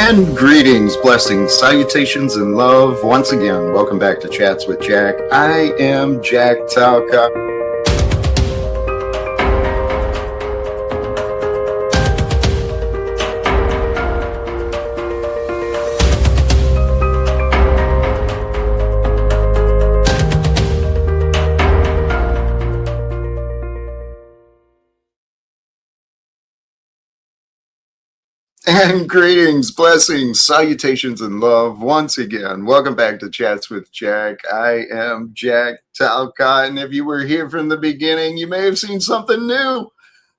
And greetings, blessings, salutations, and love. Once again, welcome back to Chats with Jack. I am Jack Talcott. And greetings, blessings, salutations, and love. Once again, welcome back to Chats with Jack. I am Jack Talcott, and if you were here from the beginning, you may have seen something new.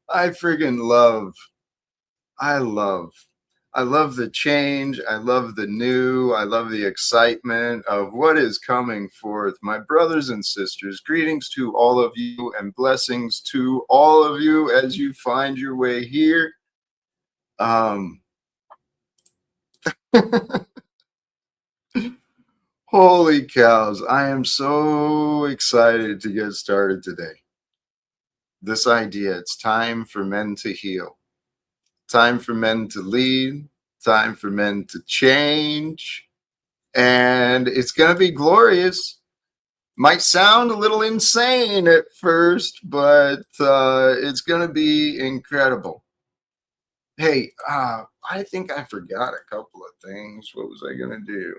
I love the change. I love the new. I love the excitement of what is coming forth. My brothers and sisters, greetings to all of you and blessings to all of you as you find your way here. Holy cows, I am so excited to get started today. This idea, it's time for men to heal, time for men to lead, time for men to change, and it's going to be glorious. Might sound a little insane at first, but it's going to be incredible. Hey, I think I forgot a couple of things. What was I going to do?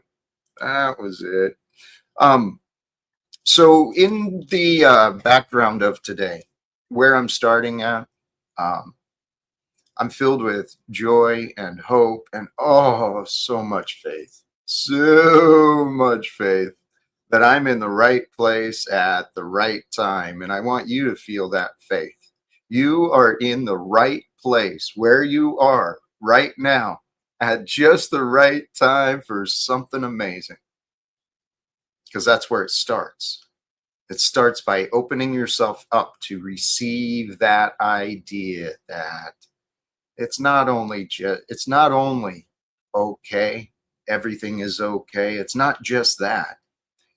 That was it. So in the background of today, where I'm starting at, I'm filled with joy and hope and so much faith that I'm in the right place at the right time. And I want you to feel that faith. You are in the right place where you are right now at just the right time for something amazing. Because that's where it starts. It starts by opening yourself up to receive that idea that it's not only okay, everything is okay. It's not just that.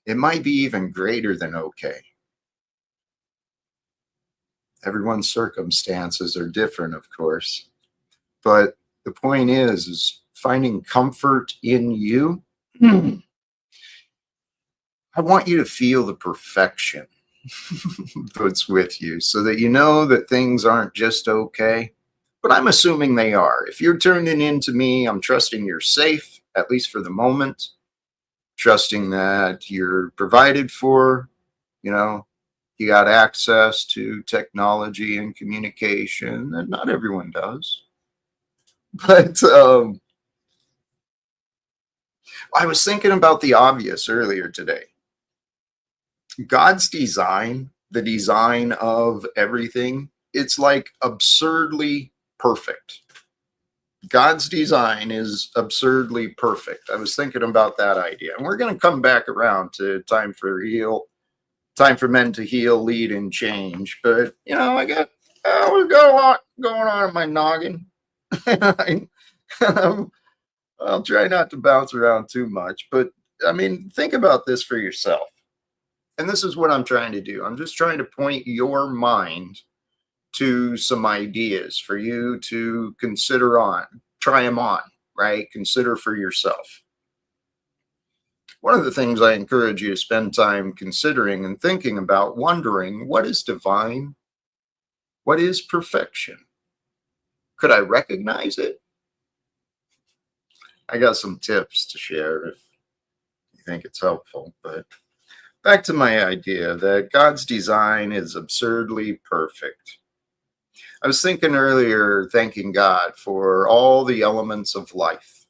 It might be even greater than okay. Everyone's circumstances are different, of course. But the point is finding comfort in you. I want you to feel the perfection that's with you so that you know that things aren't just okay, but I'm assuming they are. If you're turning into me, I'm trusting you're safe, at least for the moment, trusting that you're provided for, you got access to technology and communication, and not everyone does. But I was thinking about the obvious earlier today. God's design, the design of everything, it's like absurdly perfect. God's design is absurdly perfect. I was thinking about that idea. And we're going to come back around to time for men to heal, lead, and change. But, we've got a lot going on in my noggin. I'll try not to bounce around too much. But, think about this for yourself. And this is what I'm trying to do. I'm just trying to point your mind to some ideas for you to consider on, try them on, right? Consider for yourself. One of the things I encourage you to spend time considering and thinking about, wondering, what is divine? What is perfection? Could I recognize it? I got some tips to share if you think it's helpful, but back to my idea that God's design is absurdly perfect. I was thinking earlier, thanking God for all the elements of life.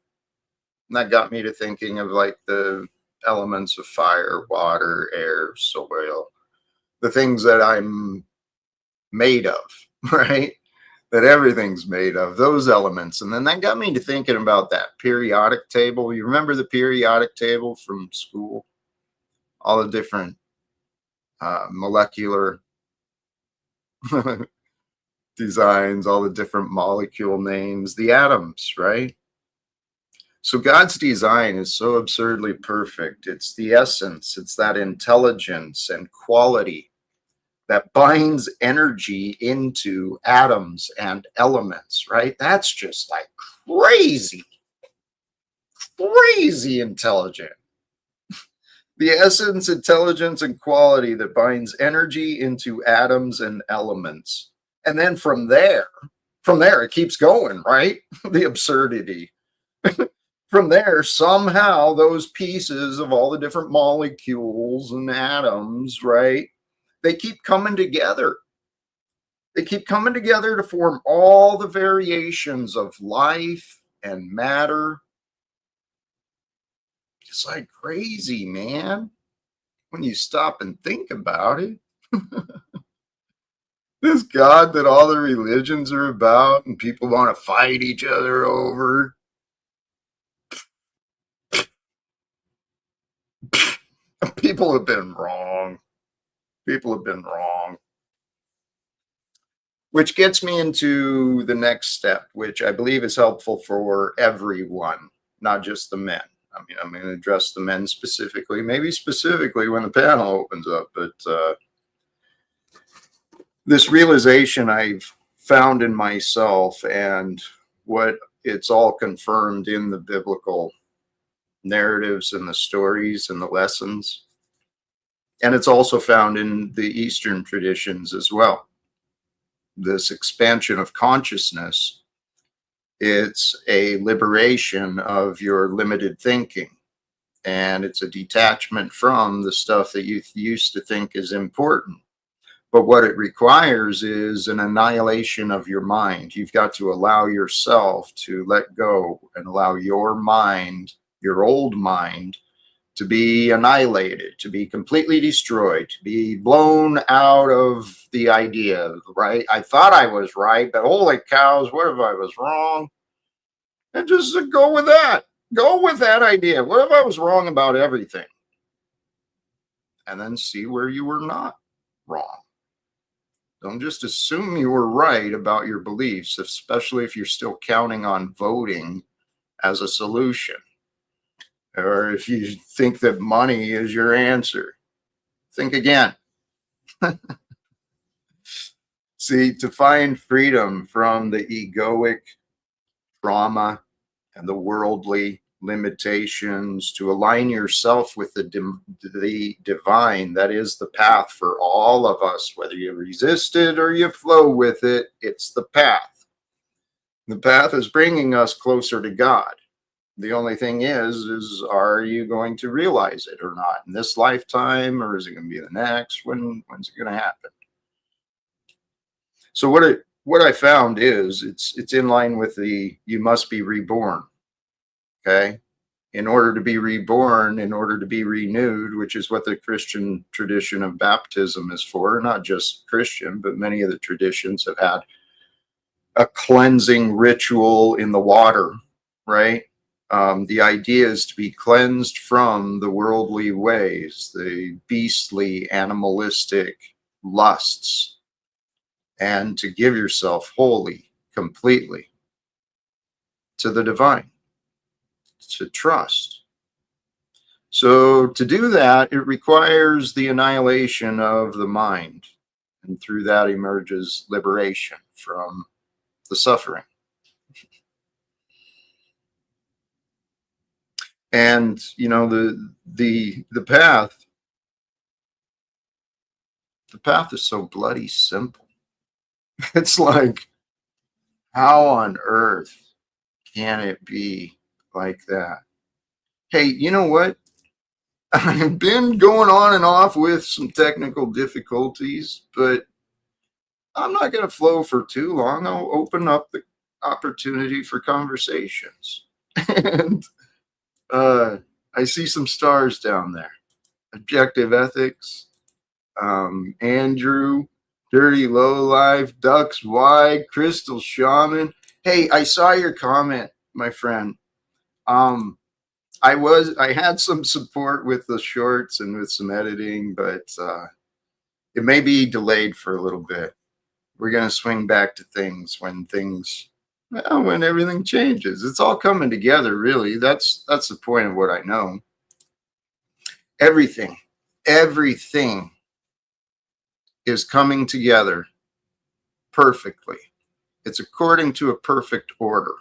And that got me to thinking of like the elements of fire, water, air, soil, the things that I'm made of, right? That everything's made of, those elements. And then that got me to thinking about that periodic table. You remember the periodic table from school? All the different molecular designs, all the different molecule names, the atoms, right? So God's design is so absurdly perfect. It's the essence, it's that intelligence and quality that binds energy into atoms and elements, right? That's just like crazy. crazy intelligent. The essence, intelligence, and quality that binds energy into atoms and elements. And then from there, it keeps going, right? The absurdity. From there, somehow those pieces of all the different molecules and atoms, right? They keep coming together. They keep coming together to form all the variations of life and matter. It's like crazy, man, when you stop and think about it. This God that all the religions are about and people want to fight each other over. People have been wrong. People have been wrong. Which gets me into the next step, which I believe is helpful for everyone, not just the men. I mean, I'm going to address the men specifically, maybe specifically when the panel opens up, but this realization I've found in myself and what it's all confirmed in the biblical narratives and the stories and the lessons. And it's also found in the Eastern traditions as well. This expansion of consciousness, it's a liberation of your limited thinking. And it's a detachment from the stuff that you used to think is important. But what it requires is an annihilation of your mind. You've got to allow yourself to let go and allow your mind, your old mind, to be annihilated, to be completely destroyed, to be blown out of the idea, right? I thought I was right, but holy cows, what if I was wrong? And just go with that. Go with that idea. What if I was wrong about everything? And then see where you were not wrong. Don't just assume you were right about your beliefs, especially if you're still counting on voting as a solution. Or if you think that money is your answer. Think again. See, to find freedom from the egoic trauma and the worldly limitations, to align yourself with the divine, that is the path for all of us, whether you resist it or you flow with it, it's the path. The path is bringing us closer to God. The only thing is are you going to realize it or not in this lifetime, or is it going to be the next? When's it going to happen? So what I found is it's in line with the you must be reborn. Okay. In order to be reborn, in order to be renewed, which is what the Christian tradition of baptism is for, not just Christian, but many of the traditions have had a cleansing ritual in the water, right? The idea is to be cleansed from the worldly ways, the beastly, animalistic lusts, and to give yourself wholly, completely to the divine, to trust. So to do that, it requires the annihilation of the mind. And through that emerges liberation from the suffering. And, you know, the path is so bloody simple. It's like, how on earth can it be like that? Hey, you know what? I've been going on and off with some technical difficulties, but I'm not going to flow for too long. I'll open up the opportunity for conversations. And I see some stars down there. Objective Ethics, Andrew, Dirty Low Life, Ducks Wide, Crystal Shaman. Hey, I saw your comment, my friend. I had some support with the shorts and with some editing, but it may be delayed for a little bit. We're going to swing back to things when everything changes. It's all coming together, really. That's the point of what I know. Everything is coming together perfectly. It's according to a perfect order.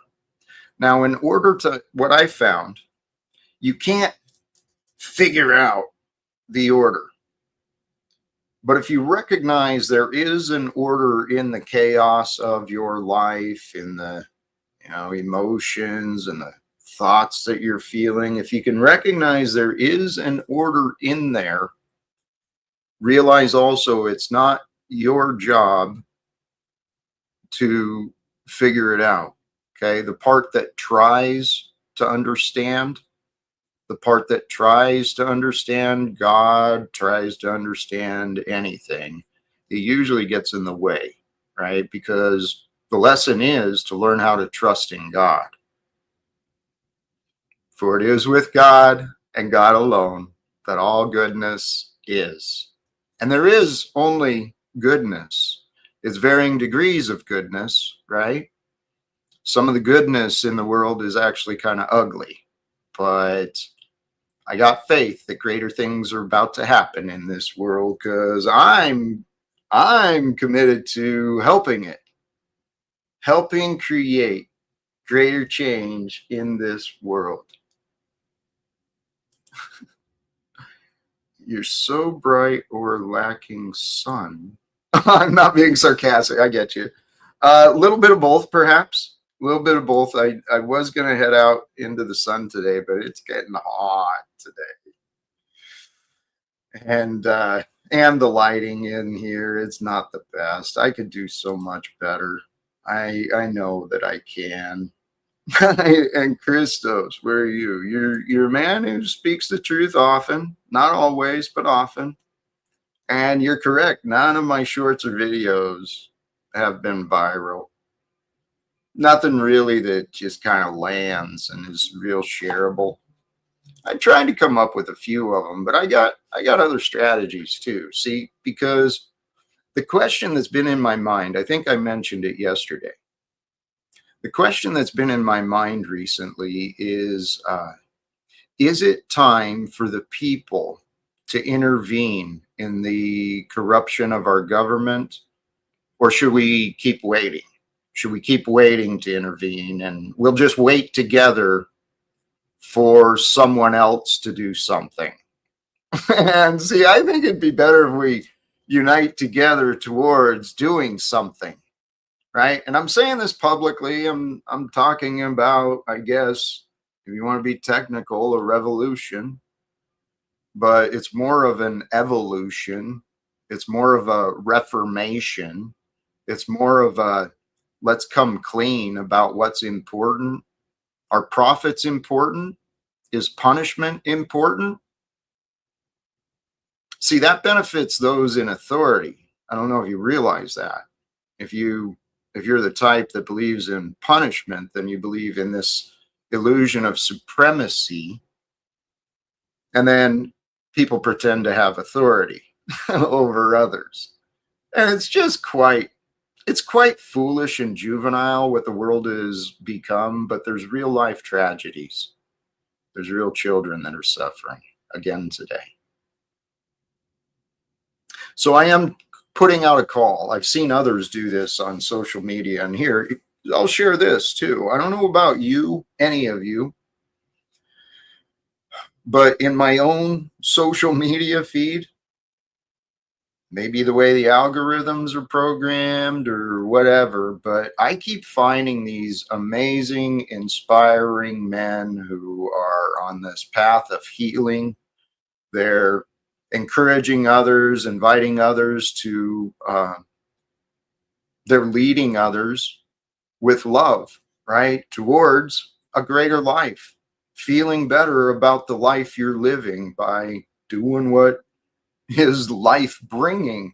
Now, in order to, what I found You can't figure out the order. But if you recognize there is an order in the chaos of your life, in the emotions and the thoughts that you're feeling, if you can recognize there is an order in there, realize also it's not your job to figure it out. Okay. The part that tries to understand, the part that tries to understand God, tries to understand anything, it usually gets in the way, right? Because the lesson is to learn how to trust in God. For it is with God and God alone that all goodness is. And there is only goodness. It's varying degrees of goodness, right? Some of the goodness in the world is actually kind of ugly, but I got faith that greater things are about to happen in this world because I'm committed to helping create greater change in this world. You're so bright or lacking sun. I'm not being sarcastic. I get you. A little bit of both, perhaps. A little bit of both. I was going to head out into the sun today, but it's getting hot today. And the lighting in here, it's not the best. I could do so much better. I know that I can. And Christos, where are you? You're a man who speaks the truth often, not always, but often. And you're correct. None of my shorts or videos have been viral. Nothing really that just kind of lands and is real shareable. I tried to come up with a few of them, but I got other strategies too. See, because the question that's been in my mind, I think I mentioned it yesterday. The question that's been in my mind recently is it time for the people to intervene in the corruption of our government, or should we keep waiting? Should we keep waiting to intervene and we'll just wait together for someone else to do something? And see, I think it'd be better if we unite together towards doing something, right? And I'm saying this publicly. I'm talking about, I guess, if you want to be technical, a revolution, but it's more of an evolution. It's more of a reformation. It's more of a let's come clean about what's important. Are profits important? Is punishment important? See, that benefits those in authority. I don't know if you realize that. If you're the type that believes in punishment, then you believe in this illusion of supremacy, and then people pretend to have authority over others. And it's just quite foolish and juvenile what the world has become, but there's real life tragedies. There's real children that are suffering again today. So I am putting out a call. I've seen others do this on social media, and here I'll share this too. I don't know about you, any of you, but in my own social media feed, maybe the way the algorithms are programmed or whatever, but I keep finding these amazing, inspiring men who are on this path of healing. They're encouraging others, inviting others to, they're leading others with love, right, towards a greater life, feeling better about the life you're living by doing what is life bringing.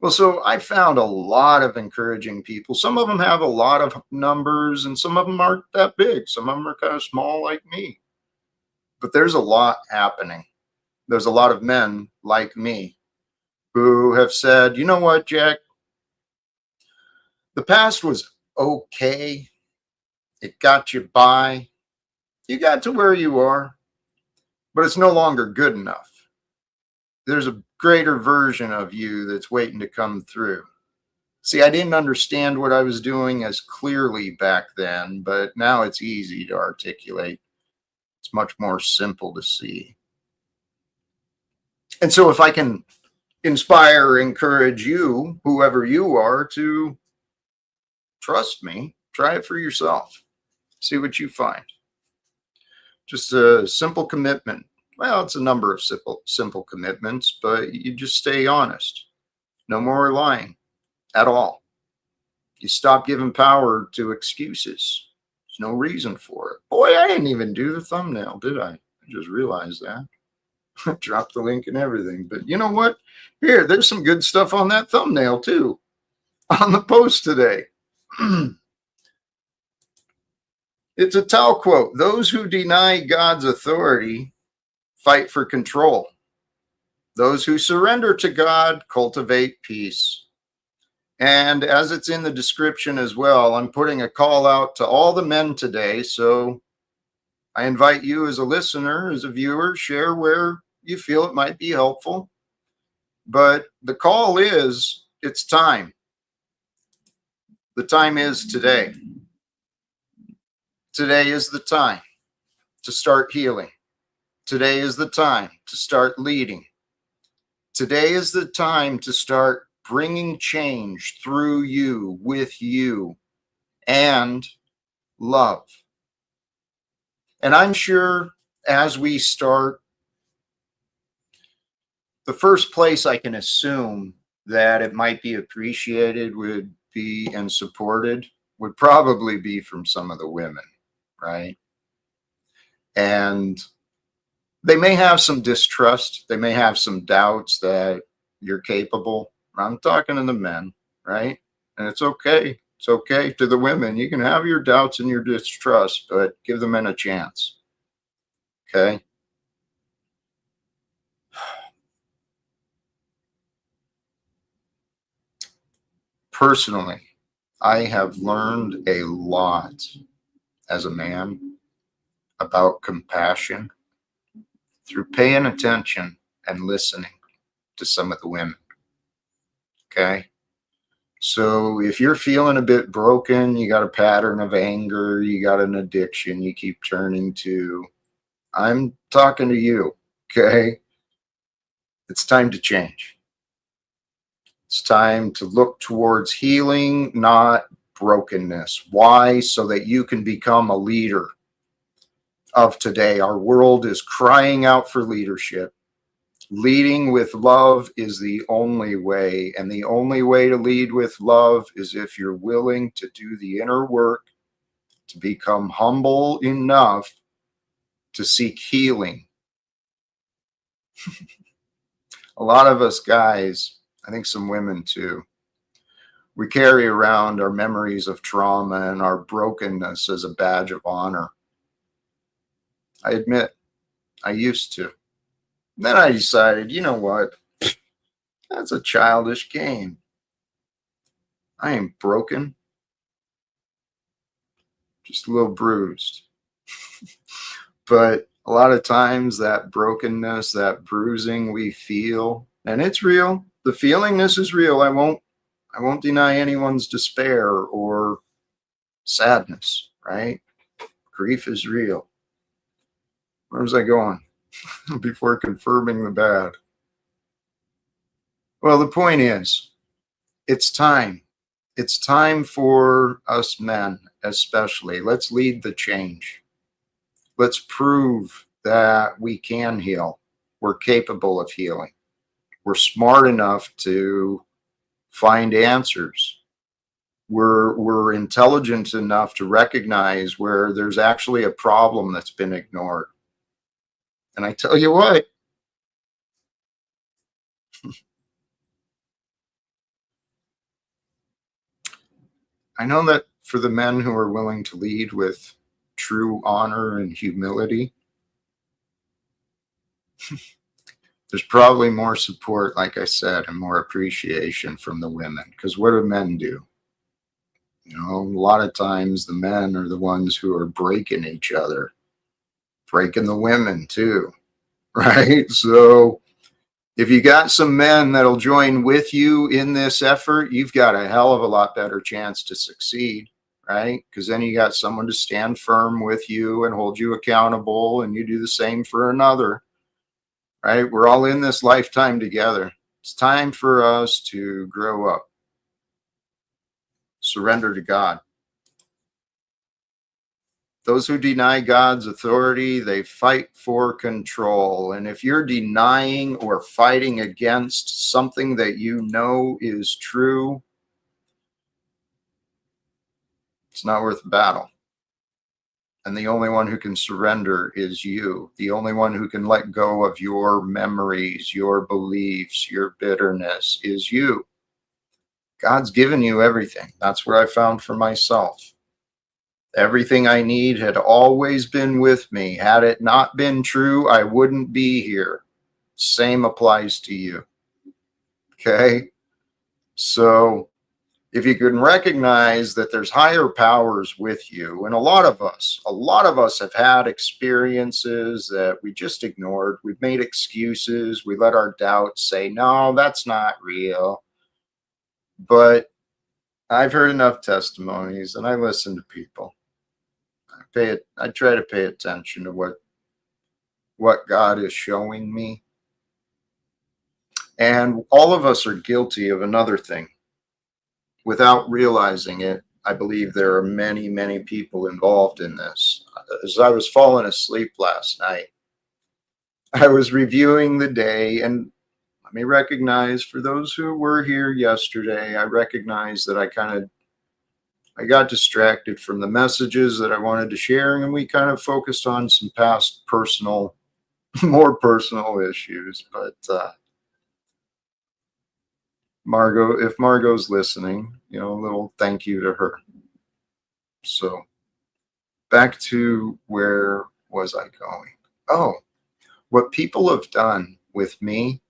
Well, so I found a lot of encouraging people. Some of them have a lot of numbers and some of them aren't that big. Some of them are kind of small like me. But there's a lot happening. There's a lot of men like me who have said, you know what, Jack? The past was okay. It got you by. You got to where you are, but it's no longer good enough. There's a greater version of you that's waiting to come through. See, I didn't understand what I was doing as clearly back then, but now it's easy to articulate. It's much more simple to see. And so if I can inspire, encourage you, whoever you are, to trust me, try it for yourself. See what you find. Just a simple commitment. Well, it's a number of simple commitments, but you just stay honest. No more lying at all. You stop giving power to excuses. There's no reason for it. Boy, I didn't even do the thumbnail, did I? I just realized that. Dropped the link and everything. But you know what? Here, there's some good stuff on that thumbnail too, on the post today. It's a Talcott quote. Those who deny God's authority fight for control. Those who surrender to God cultivate peace. And as it's in the description as well, I'm putting a call out to all the men today. So I invite you as a listener, as a viewer, share where you feel it might be helpful. But the call is, it's time. The time is today. Today is the time to start healing. Today is the time to start leading. Today is the time to start bringing change through you, with you, and love. And I'm sure as we start, the first place I can assume that it might be appreciated would be and supported would probably be from some of the women, right? And they may have some distrust. They may have some doubts that you're capable. I'm talking to the men, right? And it's okay. It's okay to the women. You can have your doubts and your distrust, but give the men a chance. Okay? Personally, I have learned a lot as a man about compassion through paying attention and listening to some of the women. Okay? So if you're feeling a bit broken, you got a pattern of anger, you got an addiction you keep turning to, I'm talking to you. Okay? It's time to change. It's time to look towards healing, not brokenness. Why? So that you can become a leader of today. Our world is crying out for leadership. Leading with love is the only way. And the only way to lead with love is if you're willing to do the inner work, to become humble enough to seek healing. A lot of us guys, I think some women too, we carry around our memories of trauma and our brokenness as a badge of honor. I admit, I used to. Then I decided, you know what? That's a childish game. I ain't broken, just a little bruised. But a lot of times that brokenness, that bruising we feel, and it's real. The feelingness is real. I won't deny anyone's despair or sadness, right? Grief is real. Where was I going before confirming the bad? Well, the point is, it's time. It's time for us men, especially. Let's lead the change. Let's prove that we can heal. We're capable of healing. We're smart enough to find answers. We're intelligent enough to recognize where there's actually a problem that's been ignored. And I tell you what, I know that for the men who are willing to lead with true honor and humility, there's probably more support, like I said, and more appreciation from the women. Because what do men do? You know, a lot of times the men are the ones who are breaking each other, breaking the women too, right? So if you got some men that'll join with you in this effort, you've got a hell of a lot better chance to succeed, right? Because then you got someone to stand firm with you and hold you accountable, and you do the same for another, right? We're all in this lifetime together. It's time for us to grow up, surrender to God. Those who deny God's authority, they fight for control. And if you're denying or fighting against something that you know is true, it's not worth the battle. And the only one who can surrender is you. The only one who can let go of your memories, your beliefs, your bitterness is you. God's given you everything. That's what I found for myself. Everything I need had always been with me. Had it not been true, I wouldn't be here. Same applies to you. Okay? So if you can recognize that there's higher powers with you, and a lot of us have had experiences that we just ignored. We've made excuses. We let our doubts say, no, that's not real. But I've heard enough testimonies, and I listen to people. I try to pay attention to what God is showing me. And all of us are guilty of another thing. Without realizing it, I believe there are many, many people involved in this. As I was falling asleep last night, I was reviewing the day, and let me recognize, for those who were here yesterday, I recognize that I got distracted from the messages that I wanted to share, and we kind of focused on some past personal, more personal issues. But Margot, if Margot's listening, a little thank you to her. So back to where was I going? Oh, what people have done with me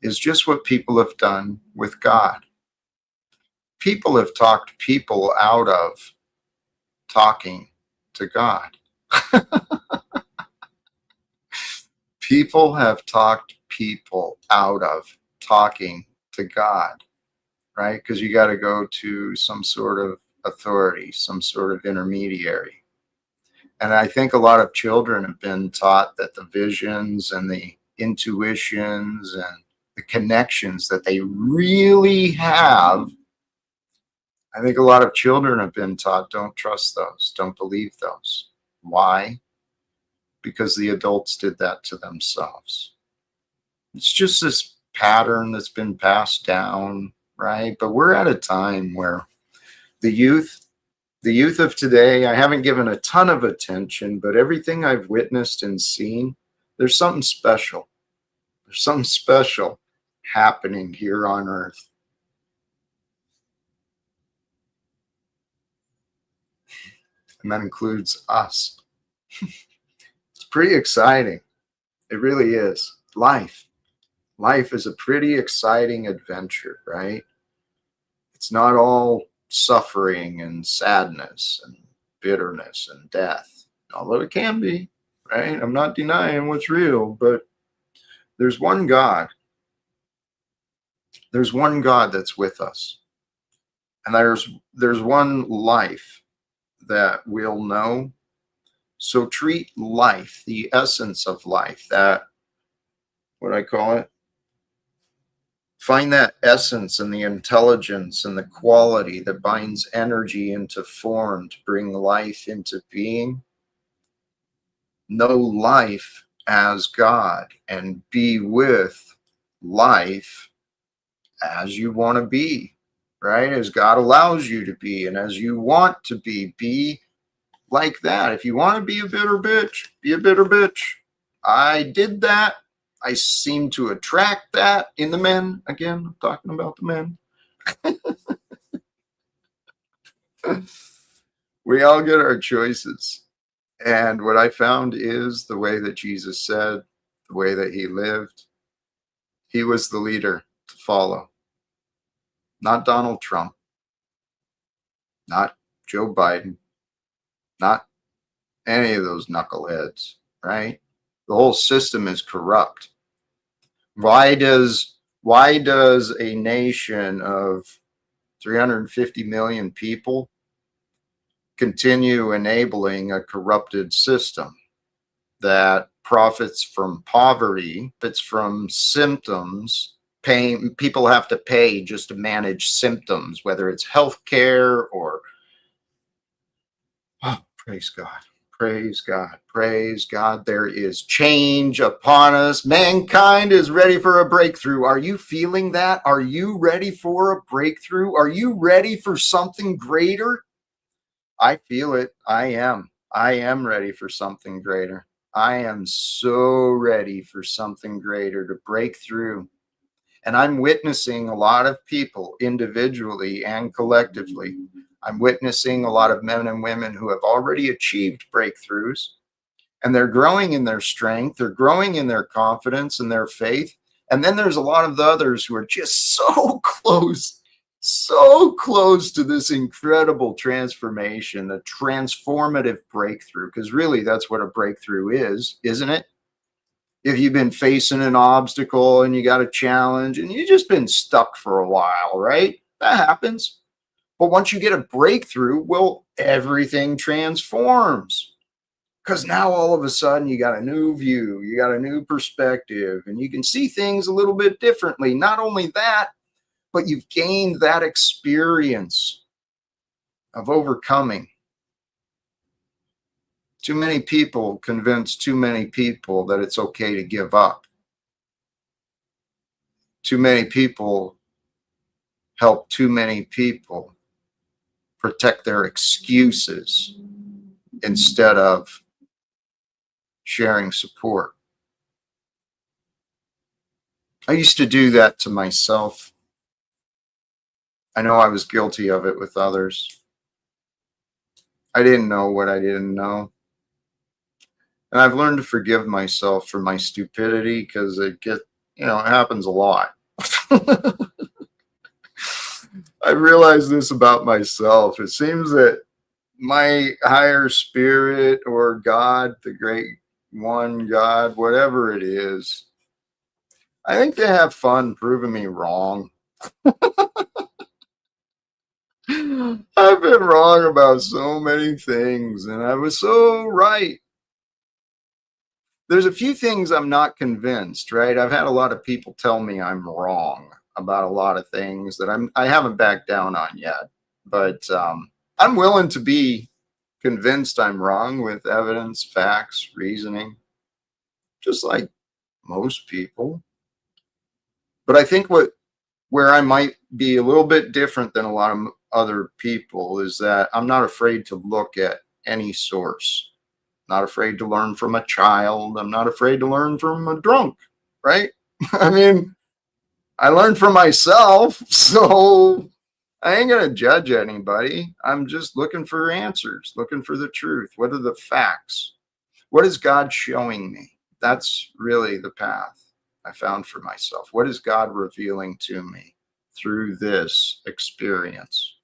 is just what people have done with God. People have talked people out of talking to God. People have talked people out of talking to God, right? Because you got to go to some sort of authority, some sort of intermediary. And I think a lot of children have been taught that the visions and the intuitions and the connections that they really have, I think a lot of children have been taught, don't trust those, don't believe those. Why? Because the adults did that to themselves. It's just this pattern that's been passed down, right? But we're at a time where the youth of today, I haven't given a ton of attention, but everything I've witnessed and seen, there's something special. There's something special happening here on Earth. And that includes us. It's pretty exciting. It really is. Life is a pretty exciting adventure, right? It's not all suffering and sadness and bitterness and death, although it can be, right? I'm not denying what's real, but there's one God. There's one God that's with us. And there's one life that we'll know. So treat life, the essence of life, that, what I call it, find that essence and the intelligence and the quality that binds energy into form to bring life into being. Know life as God and be with life as you want to be, right? As God allows you to be and as you want to be like that. If you want to be a bitter bitch, be a bitter bitch. I did that. I seem to attract that in the men. Again, I'm talking about the men. We all get our choices. And what I found is the way that Jesus said, the way that he lived, he was the leader to follow. Not Donald Trump, not Joe Biden, not any of those knuckleheads, right? The whole system is corrupt. Why does a nation of 350 million people continue enabling a corrupted system that profits from poverty, it's from symptoms. Paying people have to pay just to manage symptoms, whether it's healthcare or oh, praise God. Praise God. Praise God. There is change upon us. Mankind is ready for a breakthrough. Are you feeling that? Are you ready for a breakthrough? Are you ready for something greater? I feel it. I am. I am ready for something greater. I am so ready for something greater to break through. And I'm witnessing a lot of people individually and collectively. I'm witnessing a lot of men and women who have already achieved breakthroughs, and they're growing in their strength. They're growing in their confidence and their faith. And then there's a lot of the others who are just so close to this incredible transformation, a transformative breakthrough, because really that's what a breakthrough is, isn't it? If you've been facing an obstacle and you got a challenge and you've just been stuck for a while, right? That happens. But once you get a breakthrough, well, everything transforms. Because now all of a sudden you got a new view, you got a new perspective, and you can see things a little bit differently. Not only that, but you've gained that experience of overcoming. Too many people convince too many people that it's okay to give up. Too many people help too many people protect their excuses instead of sharing support. I used to do that to myself. I know I was guilty of it with others. I didn't know what I didn't know. And I've learned to forgive myself for my stupidity because it happens a lot. I realized this about myself. It seems that my higher spirit or God, the great one God, whatever it is, I think they have fun proving me wrong. I've been wrong about so many things, and I was so right. There's a few things I'm not convinced, right? I've had a lot of people tell me I'm wrong about a lot of things that I haven't backed down on yet. But I'm willing to be convinced I'm wrong with evidence, facts, reasoning, just like most people. But I think where I might be a little bit different than a lot of other people is that I'm not afraid to look at any source. Not afraid to learn from a child. I'm not afraid to learn from a drunk, right? I mean, I learned from myself, so I ain't going to judge anybody. I'm just looking for answers, looking for the truth. What are the facts? What is God showing me? That's really the path I found for myself. What is God revealing to me through this experience,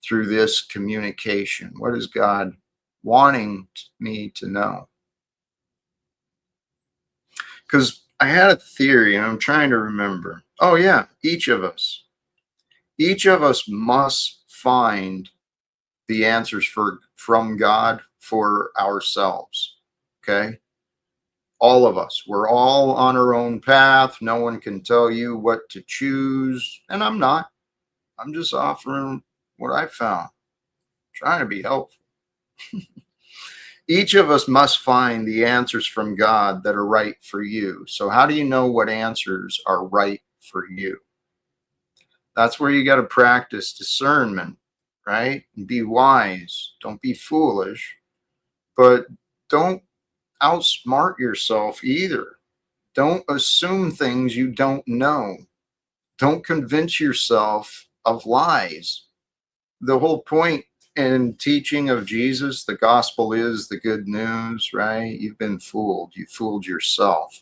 through this communication? What is God wanting me to know? Because I had a theory and I'm trying to remember. Oh, yeah, each of us must find the answers from God for ourselves. Okay. All of us, we're all on our own path. No one can tell you what to choose. And I'm not. I'm just offering what I found, trying to be helpful. Each of us must find the answers from God that are right for you. So how do you know what answers are right for you? That's where you got to practice discernment, right? And be wise. Don't be foolish, but don't outsmart yourself either. Don't assume things you don't know. Don't convince yourself of lies. The whole point in teaching of Jesus, the gospel is the good news, right? You've been fooled. You fooled yourself.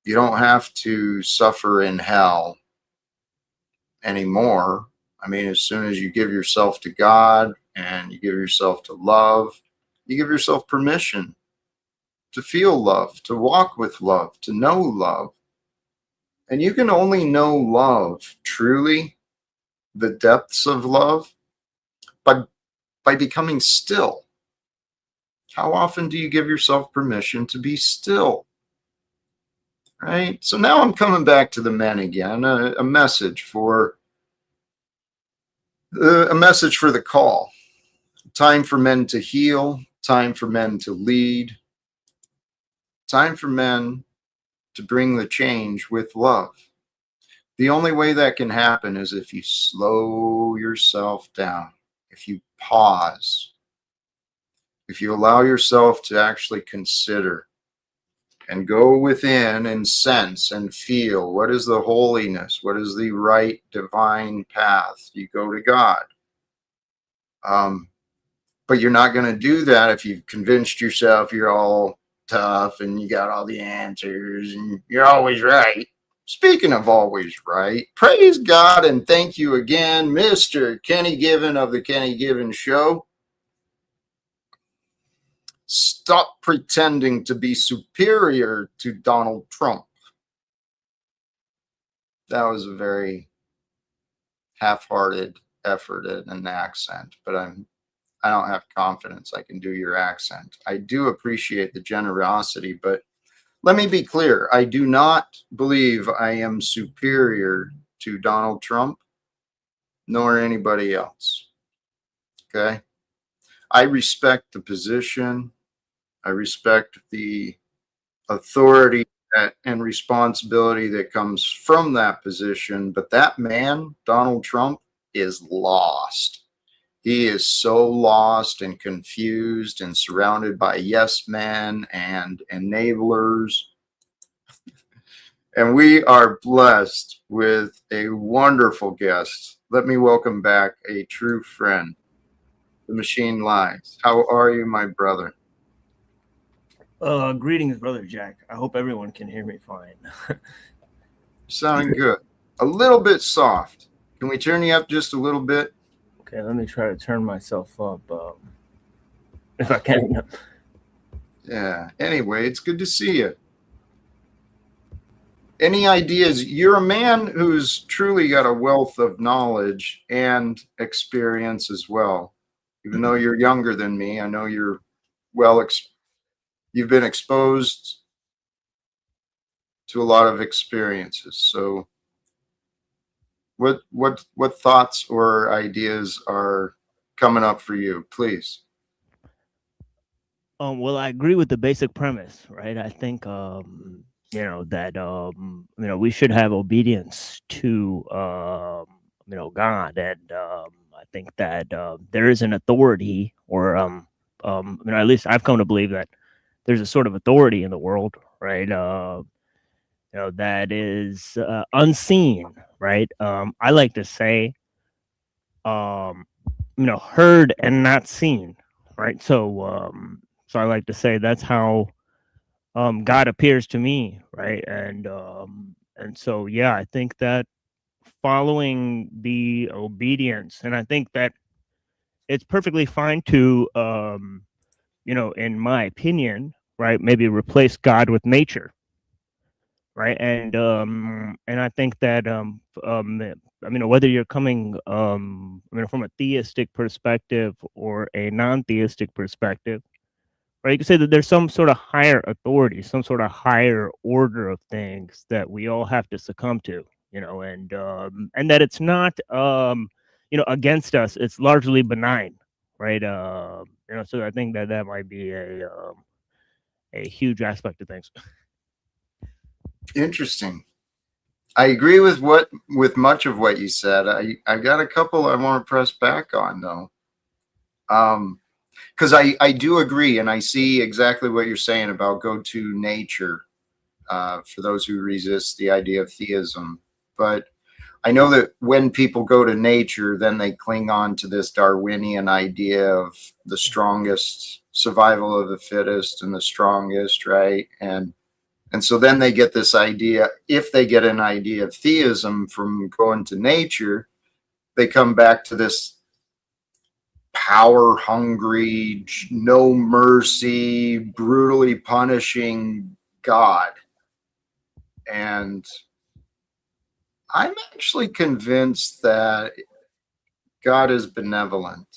You don't have to suffer in hell anymore. I mean, as soon as you give yourself to God and you give yourself to love, you give yourself permission to feel love, to walk with love, to know love. And you can only know love, truly, the depths of love, by by becoming still. How often do you give yourself permission to be still? Right? So now I'm coming back to the men again, a message for the call. Time for men to heal, time for men to lead, time for men to bring the change with love. The only way that can happen is if you slow yourself down, if you pause, if you allow yourself to actually consider and go within and sense and feel what is the holiness, what is the right divine path. You go to God. But you're not going to do that if you've convinced yourself you're all tough and you got all the answers and you're always right. Speaking of always right, praise God and thank you again, Mr. Kenny Given of the Kenny Given Show. Stop pretending to be superior to Donald Trump. That was a very half-hearted effort at an accent, but I don't have confidence I can do your accent. I do appreciate the generosity, but let me be clear. I do not believe I am superior to Donald Trump, nor anybody else. Okay? I respect the position. I respect the authority and responsibility that comes from that position. But that man, Donald Trump, is lost. He is so lost and confused and surrounded by yes men and enablers. And we are blessed with a wonderful guest. Let me welcome back a true friend, the Machine Lies. How are you, my brother? Greetings, Brother Jack. I hope everyone can hear me fine. Sounding good. A little bit soft. Can we turn you up just a little bit? Okay, let me try to turn myself up if I can. Yeah. Anyway, it's good to see you. Any ideas? You're a man who's truly got a wealth of knowledge and experience as well. Even though you're younger than me, I know you're well you've been exposed to a lot of experiences. So what thoughts or ideas are coming up for you, please? Well, I agree with the basic premise, right? I think that we should have obedience to God, and I think that there is an authority, or at least I've come to believe that there's a sort of authority in the world, right? That is unseen, right? I like to say, um, heard and not seen, right? So I like to say that's how God appears to me, right? And so yeah, I think that following the obedience, and I think that it's perfectly fine to, in my opinion, right, maybe replace God with nature, right? And I think that whether you're coming from a theistic perspective or a non-theistic perspective, right, you can say that there's some sort of higher authority, some sort of higher order of things that we all have to succumb to, and that it's not against us, it's largely benign, right? So I think that that might be a huge aspect of things. Interesting. I agree with much of what you said. I got a couple I want to press back on though. Because I do agree and I see exactly what you're saying about go to nature for those who resist the idea of theism. But I know that when people go to nature, then they cling on to this Darwinian idea of the strongest, survival of the fittest and the strongest, right? And so then they get this idea, if they get an idea of theism from going to nature, they come back to this power hungry, no mercy, brutally punishing God. And I'm actually convinced that God is benevolent.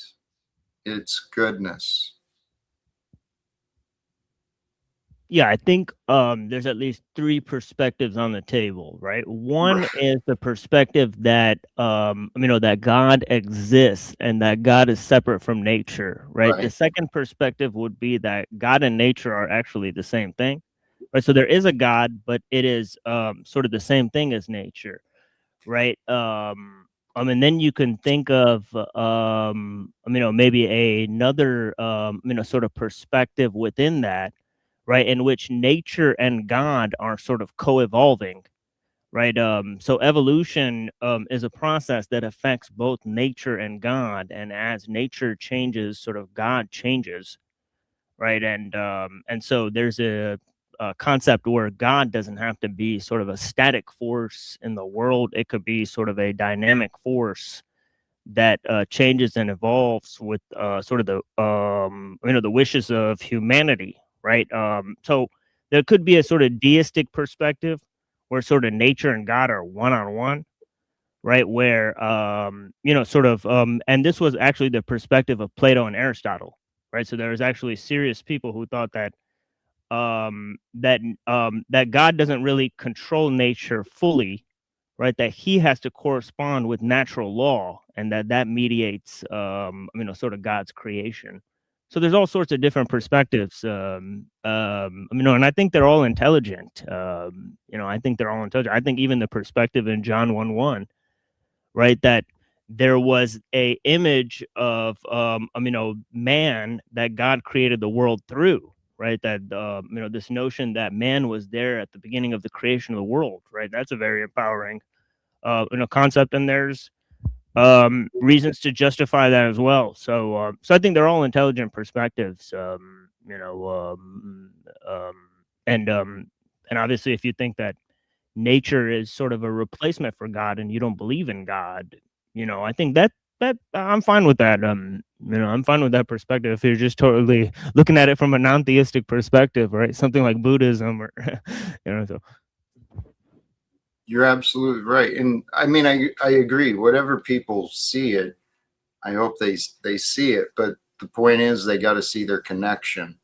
its goodness. Yeah, I think there's at least three perspectives on the table, right? One is the perspective that that God exists and that God is separate from nature, right? The Right. second perspective would be that God and nature are actually the same thing, right? So there is a God, but it is sort of the same thing as nature, right? And then you can think of maybe another sort of perspective within that, right, in which nature and God are sort of co-evolving, right? So evolution is a process that affects both nature and God, and as nature changes, sort of God changes, right? And so there's a concept where God doesn't have to be sort of a static force in the world; it could be sort of a dynamic force that changes and evolves with sort of the wishes of humanity, right? So there could be a sort of deistic perspective where sort of nature and God are one on one, right? Where sort of and this was actually the perspective of Plato and Aristotle, right? So there was actually serious people who thought that that God doesn't really control nature fully, right? That he has to correspond with natural law, and that mediates, sort of God's creation. So there's all sorts of different perspectives, and I think they're all intelligent. I think they're all intelligent. I think even the perspective in John 1:1, right, that there was a image of man that God created the world through, right? That this notion that man was there at the beginning of the creation of the world, right? That's a very empowering concept, and there's reasons to justify that as well. So I think they're all intelligent perspectives. And and obviously, if you think that nature is sort of a replacement for God, and you don't believe in God, I think that I'm fine with that. I'm fine with that perspective. If you're just totally looking at it from a non-theistic perspective, right? Something like Buddhism, or so. You're absolutely right. And I mean, I agree. Whatever people see it, I hope they see it. But the point is, they got to see their connection.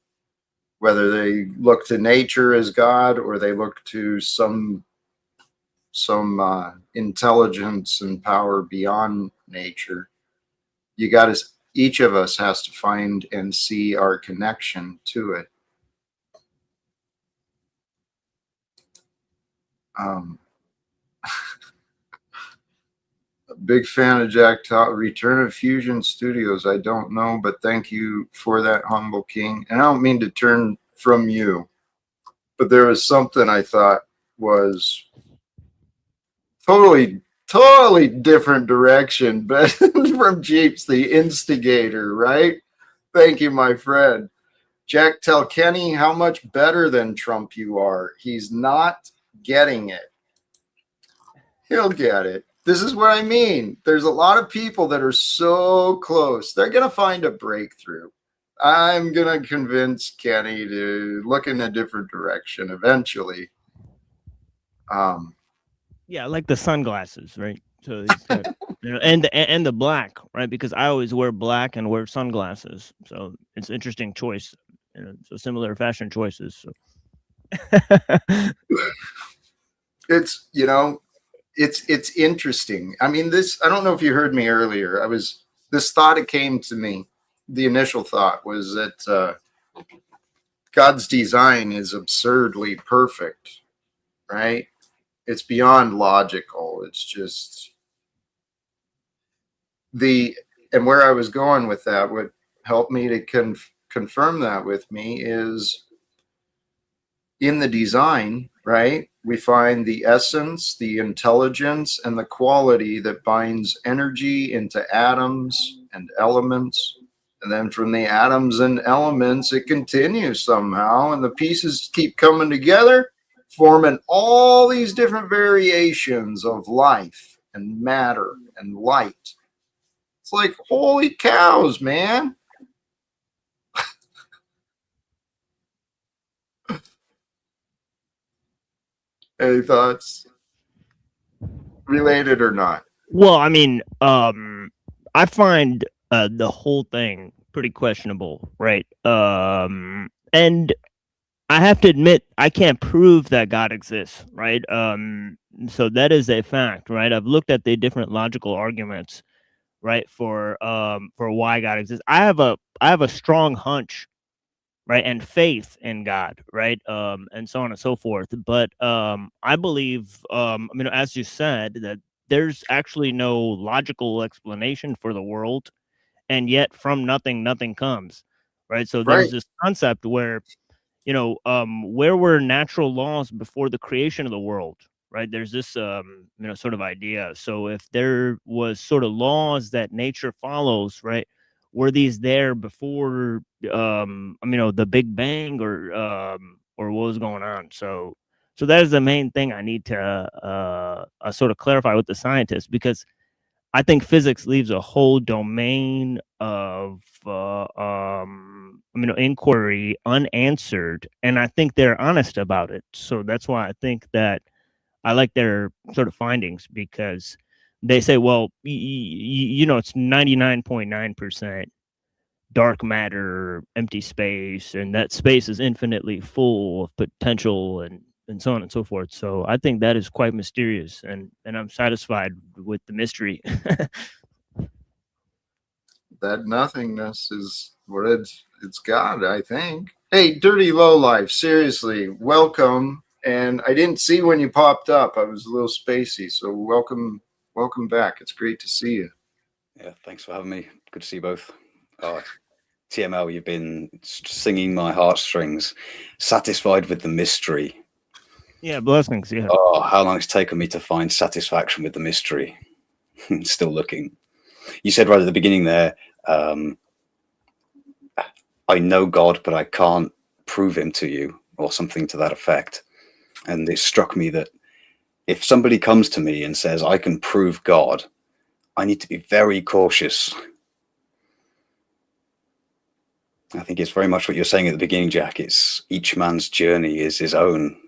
Whether they look to nature as God or they look to some intelligence and power beyond nature, you got to. Each of us has to find and see our connection to it. Um, Big fan of Jack Talcott. Return of Fusion Studios. I don't know, but thank you for that, Humble King. And I don't mean to turn from you, but there was something I thought was totally different direction, but from Jeeps, the instigator, right? Thank you, my friend. Jack, tell Kenny how much better than Trump you are. He's not getting it. He'll get it. This is what I mean. There's a lot of people that are so close. They're going to find a breakthrough. I'm going to convince Kenny to look in a different direction eventually. Yeah, like the sunglasses, right? So he's got, and the black, right? Because I always wear black and wear sunglasses, so it's interesting choice. So similar fashion choices. So. It's it's interesting. I mean, this. I don't know if you heard me earlier. This thought. It came to me. The initial thought was that God's design is absurdly perfect, right? It's beyond logical. It's just the and where I was going with that. What helped me to confirm that with me is in the design, right? We find the essence, the intelligence, and the quality that binds energy into atoms and elements. And then from the atoms and elements, it continues somehow, and the pieces keep coming together, forming all these different variations of life and matter and light. It's like, holy cows, man. Any thoughts, related or not? Well, I mean, I find the whole thing pretty questionable, right? And I have to admit, I can't prove that God exists, right? So that is a fact, right? I've looked at the different logical arguments, right, for why God exists. I have a strong hunch, right, and faith in God, right, and so on and so forth. But I believe, as you said, that there's actually no logical explanation for the world, and yet from nothing, nothing comes, right? So there's Right. this concept where where were natural laws before the creation of the world, right? There's this, sort of idea. So if there was sort of laws that nature follows, right? Were these there before, the Big Bang, or what was going on? So that is the main thing I need to sort of clarify with the scientists, because I think physics leaves a whole domain of inquiry unanswered, and I think they're honest about it. So that's why I think that I like their sort of findings, because they say, well, it's 99.9% dark matter, empty space, and that space is infinitely full of potential, and so on and so forth. So I think that is quite mysterious, and I'm satisfied with the mystery. That nothingness is what it's God, I think. Hey, Dirty Lowlife, seriously, welcome. And I didn't see when you popped up. I was a little spacey, so welcome back. It's great to see you. Yeah, thanks for having me. Good to see you both. TML, you've been singing my heartstrings, satisfied with the mystery. Yeah, blessings. Yeah. Oh, how long it's taken me to find satisfaction with the mystery. Still looking. You said right at the beginning there, I know God, but I can't prove him to you, or something to that effect. And it struck me that if somebody comes to me and says, I can prove God, I need to be very cautious. I think it's very much what you're saying at the beginning, Jack. It's each man's journey is his own.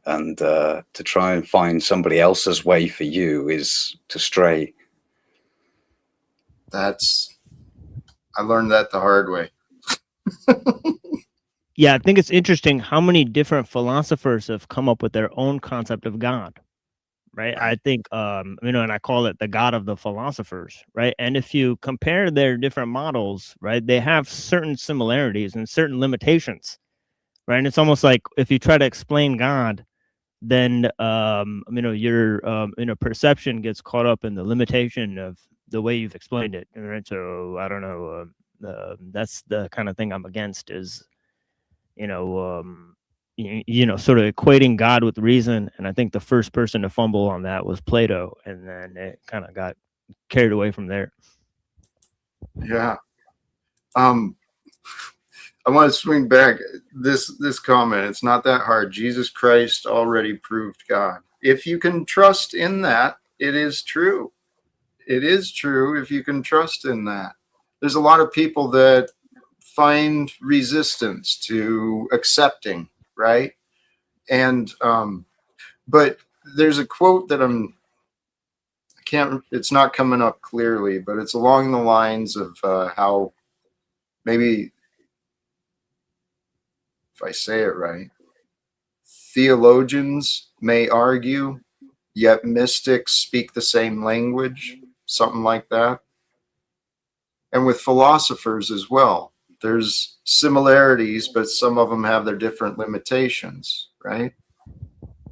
And to try and find somebody else's way for you is to stray. I learned that the hard way. Yeah, I think it's interesting how many different philosophers have come up with their own concept of God, right? I Right. think, and I call it the God of the philosophers, right? And if you compare their different models, right, they have certain similarities and certain limitations, right? And it's almost like if you try to explain God, then, your, perception gets caught up in the limitation of the way you've explained it, right? So I don't know. That's the kind of thing I'm against, is sort of equating God with reason. And I think the first person to fumble on that was Plato, and then it kind of got carried away from there. Yeah. Um, I want to swing back this comment. It's not that hard. Jesus Christ already proved God. If you can trust in that, it is true. It is true if you can trust in that. There's a lot of people that find resistance to accepting, right? And but there's a quote that I can't. It's not coming up clearly, but it's along the lines of how maybe if I say it right, theologians may argue, yet mystics speak the same language, something like that. And with philosophers as well, there's similarities, but some of them have their different limitations, right?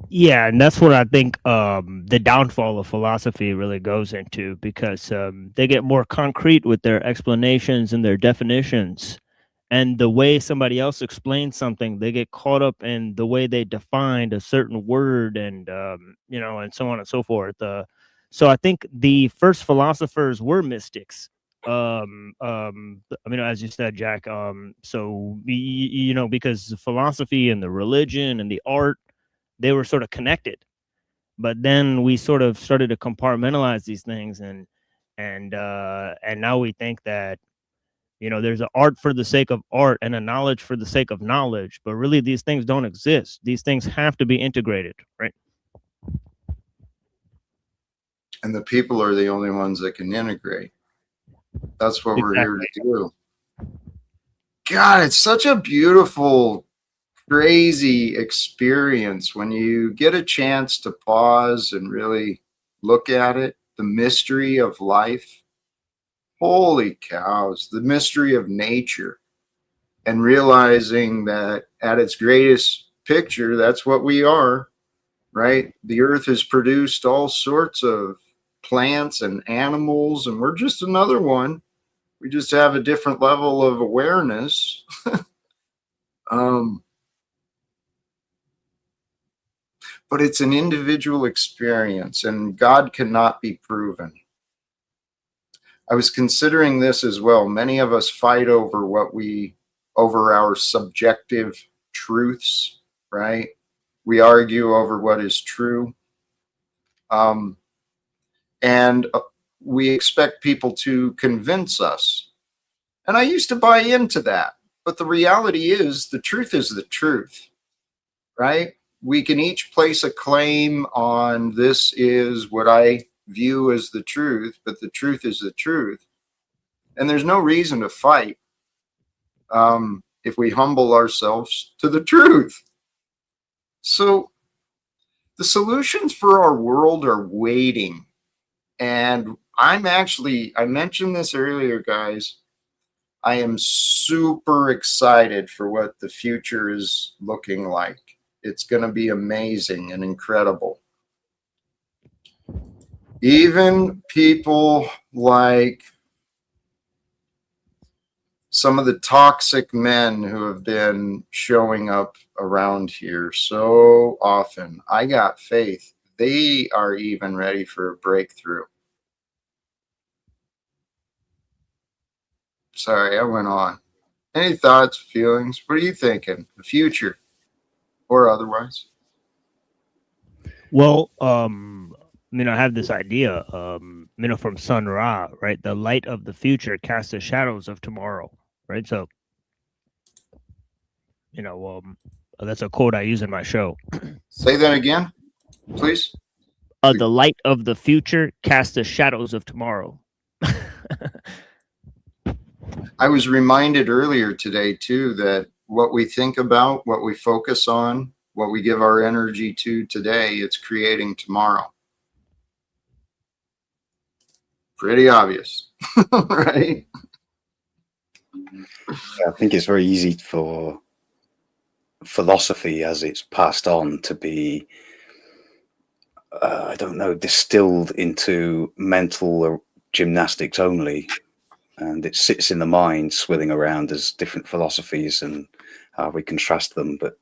Yeah, and that's what I think the downfall of philosophy really goes into, because they get more concrete with their explanations and their definitions. And the way somebody else explains something, they get caught up in the way they defined a certain word, and and so on and so forth. So I think the first philosophers were mystics. As you said, Jack. Because philosophy and the religion and the art, they were sort of connected. But then we sort of started to compartmentalize these things, and now we think that there's an art for the sake of art and a knowledge for the sake of knowledge, but really these things don't exist. These things have to be integrated, right? And the people are the only ones that can integrate. That's what we're here Exactly. to do. God, it's such a beautiful, crazy experience when you get a chance to pause and really look at it. The mystery of life. Holy cows, the mystery of nature. And realizing that at its greatest picture, that's what we are, right? The earth has produced all sorts of plants and animals, and we're just another one. We just have a different level of awareness. um, but it's an individual experience, and God cannot be proven. I was considering this as well. Many of us fight over our subjective truths, right? We argue over what is true. Um, and we expect people to convince us. And I used to buy into that. But the reality is, the truth is the truth, right? We can each place a claim on this is what I view as the truth, but the truth is the truth. And there's no reason to fight if we humble ourselves to the truth. So the solutions for our world are waiting. And I mentioned this earlier, guys. I am super excited for what the future is looking like. It's going to be amazing and incredible. Even people like some of the toxic men who have been showing up around here so often, I got faith. They are even ready for a breakthrough. Sorry, I went on. Any thoughts, feelings? What are you thinking? The future or otherwise? Well, I have this idea, from Sun Ra, right? The light of the future casts the shadows of tomorrow, right? So, that's a quote I use in my show. Say that again, please. The light of the future casts the shadows of tomorrow. I was reminded earlier today, too, that what we think about, what we focus on, what we give our energy to today, it's creating tomorrow. Pretty obvious, right? I think it's very easy for philosophy as it's passed on to be, I don't know, distilled into mental gymnastics only. And it sits in the mind, swirling around as different philosophies and how we contrast them. But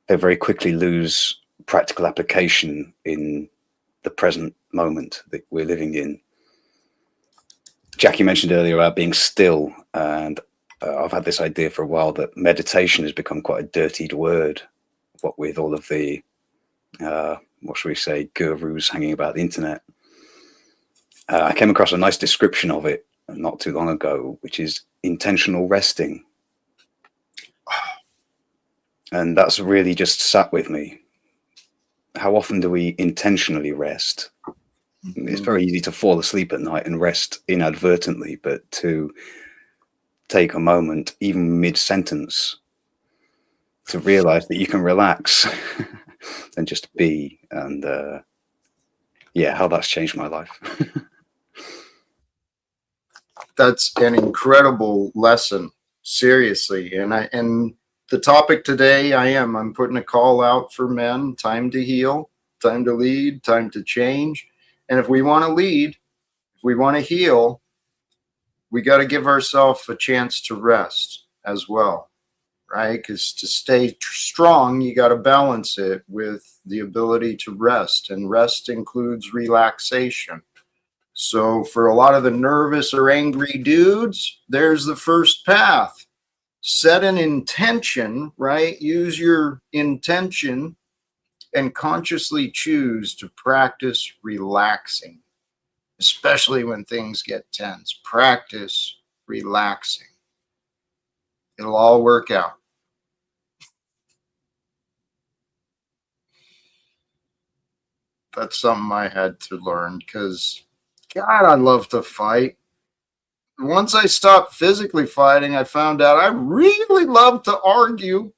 they very quickly lose practical application in the present moment that we're living in. Jackie mentioned earlier about being still, and I've had this idea for a while that meditation has become quite a dirtied word, what with all of the, what should we say, gurus hanging about the internet. I came across a nice description of it not too long ago, which is intentional resting. And that's really just sat with me. How often do we intentionally rest? It's very easy to fall asleep at night and rest inadvertently, but to take a moment, even mid-sentence, to realize that you can relax and just be. And how that's changed my life. That's an incredible lesson, seriously. And the topic today, I'm putting a call out for men: time to heal, time to lead, time to change. And if we want to lead, if we want to heal, we got to give ourselves a chance to rest as well, right? Because to stay strong, you got to balance it with the ability to rest, and rest includes relaxation. So for a lot of the nervous or angry dudes, there's the first path. Set an intention, right? Use your intention and consciously choose to practice relaxing, especially when things get tense. Practice relaxing. It'll all work out. That's something I had to learn because, God, I love to fight. once I stopped physically fighting, I found out I really love to argue.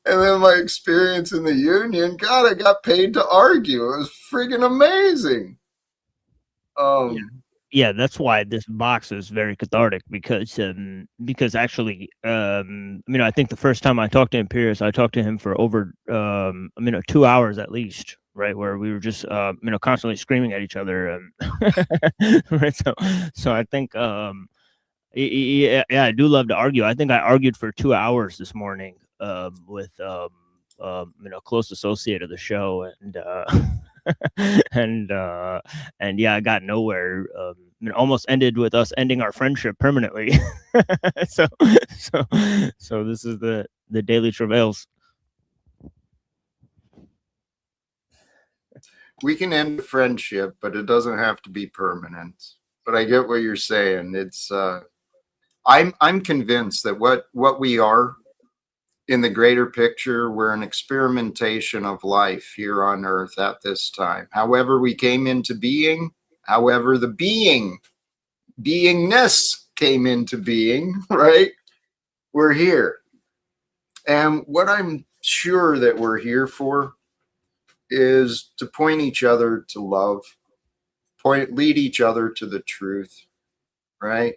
And then my experience in the union, God, I got paid to argue. It was friggin' amazing. Yeah, that's why this box is very cathartic because actually, I think the first time I talked to Imperius, I talked to him for over 2 hours at least, right, where we were just constantly screaming at each other, right. So I think yeah, I do love to argue. I think I argued for 2 hours this morning with a close associate of the show, and and yeah, I got nowhere. It almost ended with us ending our friendship permanently. so so so this is the daily travails. We can end a friendship, but it doesn't have to be permanent. But I get what you're saying. It's I'm convinced that what we are in the greater picture, we're an experimentation of life here on earth at this time. However we came into being, however the beingness came into being, right? We're here. And what I'm sure that we're here for is to point each other to love, lead each other to the truth, right?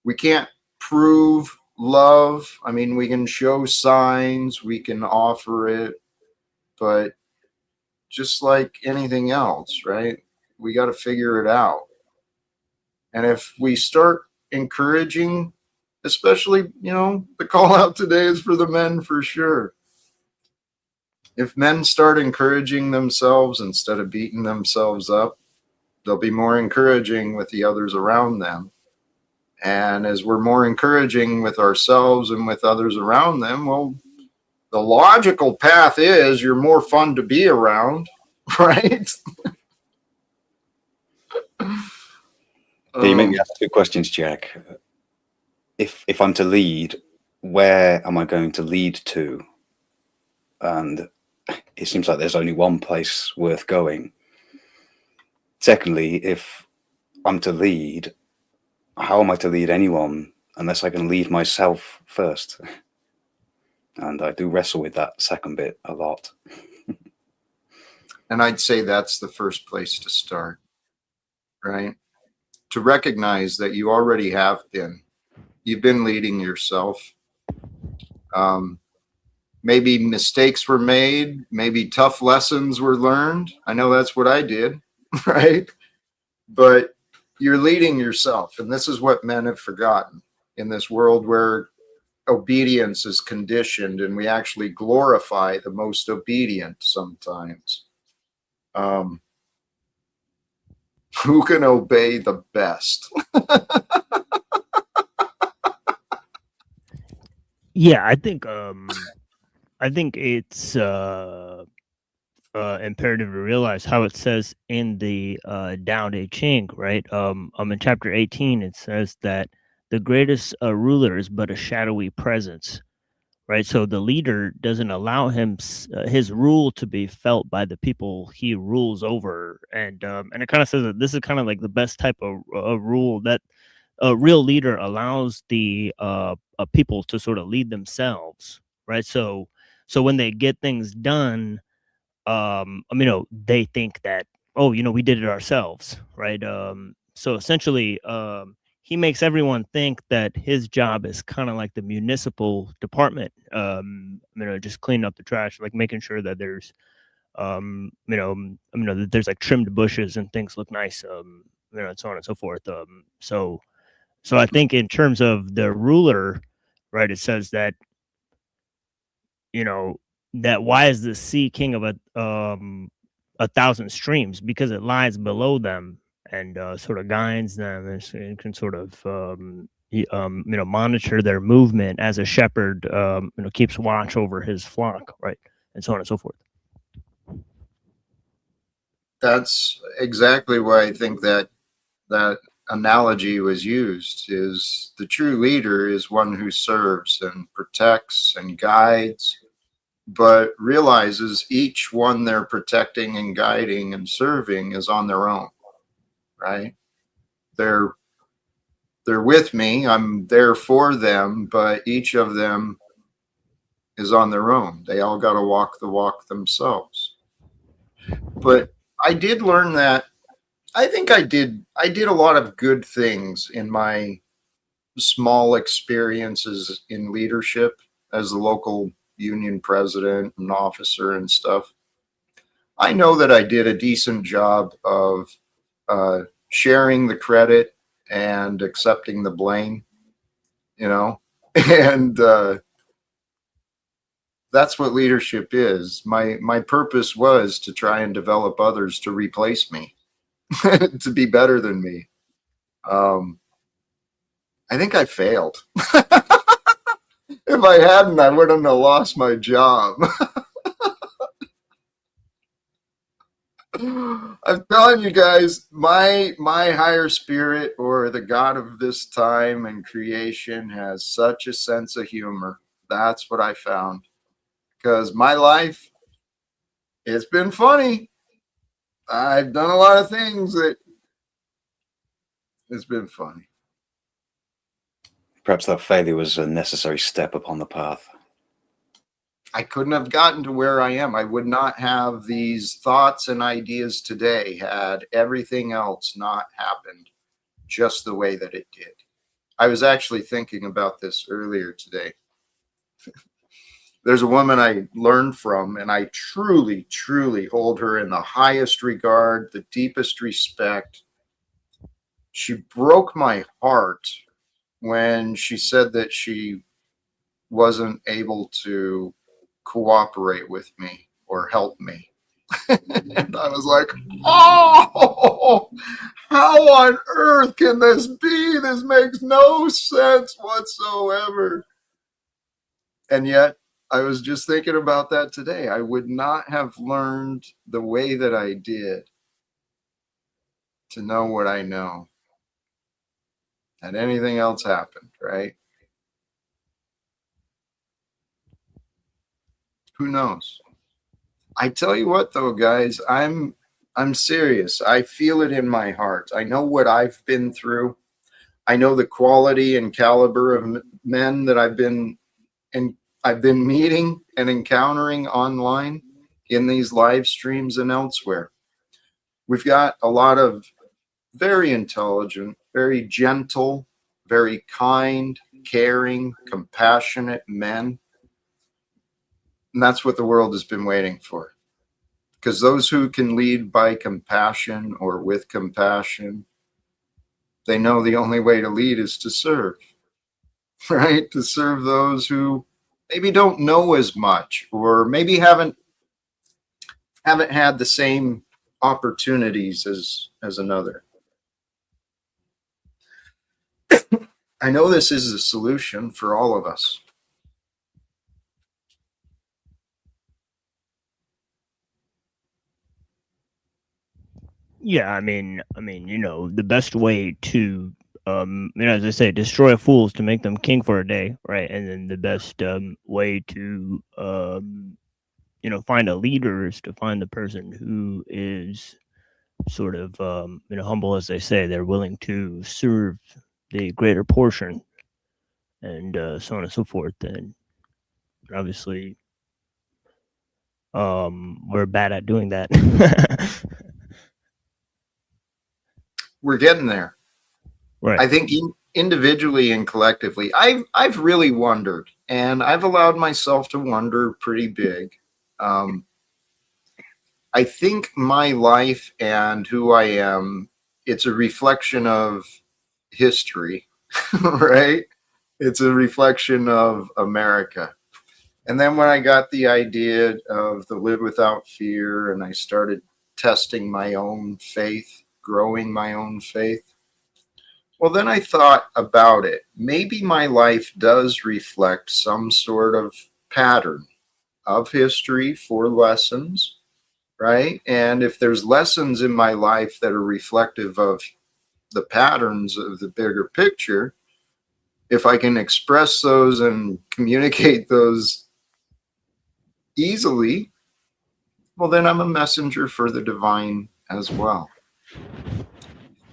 We can't prove love. I mean, we can show signs, we can offer it, but just like anything else, right? We got to figure it out. And if we start encouraging, especially, the call out today is for the men for sure. If men start encouraging themselves instead of beating themselves up, they'll be more encouraging with the others around them. And as we're more encouraging with ourselves and with others around them, well, the logical path is you're more fun to be around, right? You make me ask two questions, Jack. If I'm to lead, where am I going to lead to? And it seems like there's only one place worth going. Secondly, if I'm to lead, how am I to lead anyone unless I can lead myself first? And I do wrestle with that second bit a lot. And I'd say that's the first place to start, right? To recognize that you already have been. You've been leading yourself. Maybe mistakes were made. Maybe tough lessons were learned. I know that's what I did, right? But you're leading yourself. And this is what men have forgotten in this world where obedience is conditioned and we actually glorify the most obedient sometimes. Who can obey the best? Yeah, I think it's imperative to realize how it says in the Tao Te Ching, right? In chapter 18, it says that the greatest ruler is but a shadowy presence, right? So the leader doesn't allow his rule to be felt by the people he rules over, and it kind of says that this is kind of like the best type of rule, that a real leader allows the people to sort of lead themselves, right? So when they get things done, they think that, oh, we did it ourselves, right? So essentially, he makes everyone think that his job is kind of like the municipal department, just cleaning up the trash, like making sure that there's, that there's like trimmed bushes and things look nice, and so on and so forth. So I think in terms of the ruler, right, it says that, that why is the sea king of a thousand streams? Because it lies below them and sort of guides them, and can sort of monitor their movement as a shepherd keeps watch over his flock, right, and so on and so forth. That's exactly why I think that analogy was used. Is the true leader is one who serves and protects and guides, but realizes each one they're protecting and guiding and serving is on their own, right? They're with me. I'm there for them, but each of them is on their own. They all got to walk the walk themselves. But I did learn that I think I did a lot of good things in my small experiences in leadership as a local union president and officer and stuff. I know that I did a decent job of sharing the credit and accepting the blame, you know, and that's what leadership is. My purpose was to try and develop others to replace me, to be better than me. I think I failed. If I hadn't, I wouldn't have lost my job. I'm telling you guys, my higher spirit or the God of this time and creation has such a sense of humor. That's what I found. Because my life, it's been funny. I've done a lot of things that it's been funny. Perhaps that failure was a necessary step upon the path. I couldn't have gotten to where I am. I would not have these thoughts and ideas today had everything else not happened just the way that it did. I was actually thinking about this earlier today. There's a woman I learned from, and I truly, truly hold her in the highest regard, the deepest respect. She broke my heart when she said that she wasn't able to cooperate with me or help me. And I was like, oh, how on earth can this be? This makes no sense whatsoever. And yet, I was just thinking about that today. I would not have learned the way that I did to know what I know had anything else happened, right? Who knows? I tell you what, though, guys, I'm serious. I feel it in my heart. I know what I've been through. I know the quality and caliber of men that I've been meeting and encountering online in these live streams and elsewhere. We've got a lot of very intelligent, very gentle, very kind, caring, compassionate men. And that's what the world has been waiting for. Because those who can lead by compassion or with compassion, they know the only way to lead is to serve, right? To serve those who maybe don't know as much or maybe haven't had the same opportunities as another. I know this is a solution for all of us. Yeah, I mean, the best way to, as I say, destroy a fool is to make them king for a day, right? And then the best way to, find a leader is to find the person who is sort of, humble, as they say. They're willing to serve the greater portion, and so on and so forth. And obviously, we're bad at doing that. We're getting there. Right. I think individually and collectively, I've really wondered, and I've allowed myself to wonder pretty big. I think my life and who I am, it's a reflection of history, right? It's a reflection of America. And then when I got the idea of the Live Without Fear and I started testing my own faith, growing my own faith, well, then I thought about it. Maybe my life does reflect some sort of pattern of history for lessons, right? And if there's lessons in my life that are reflective of the patterns of the bigger picture, if I can express those and communicate those easily, well, then I'm a messenger for the divine as well.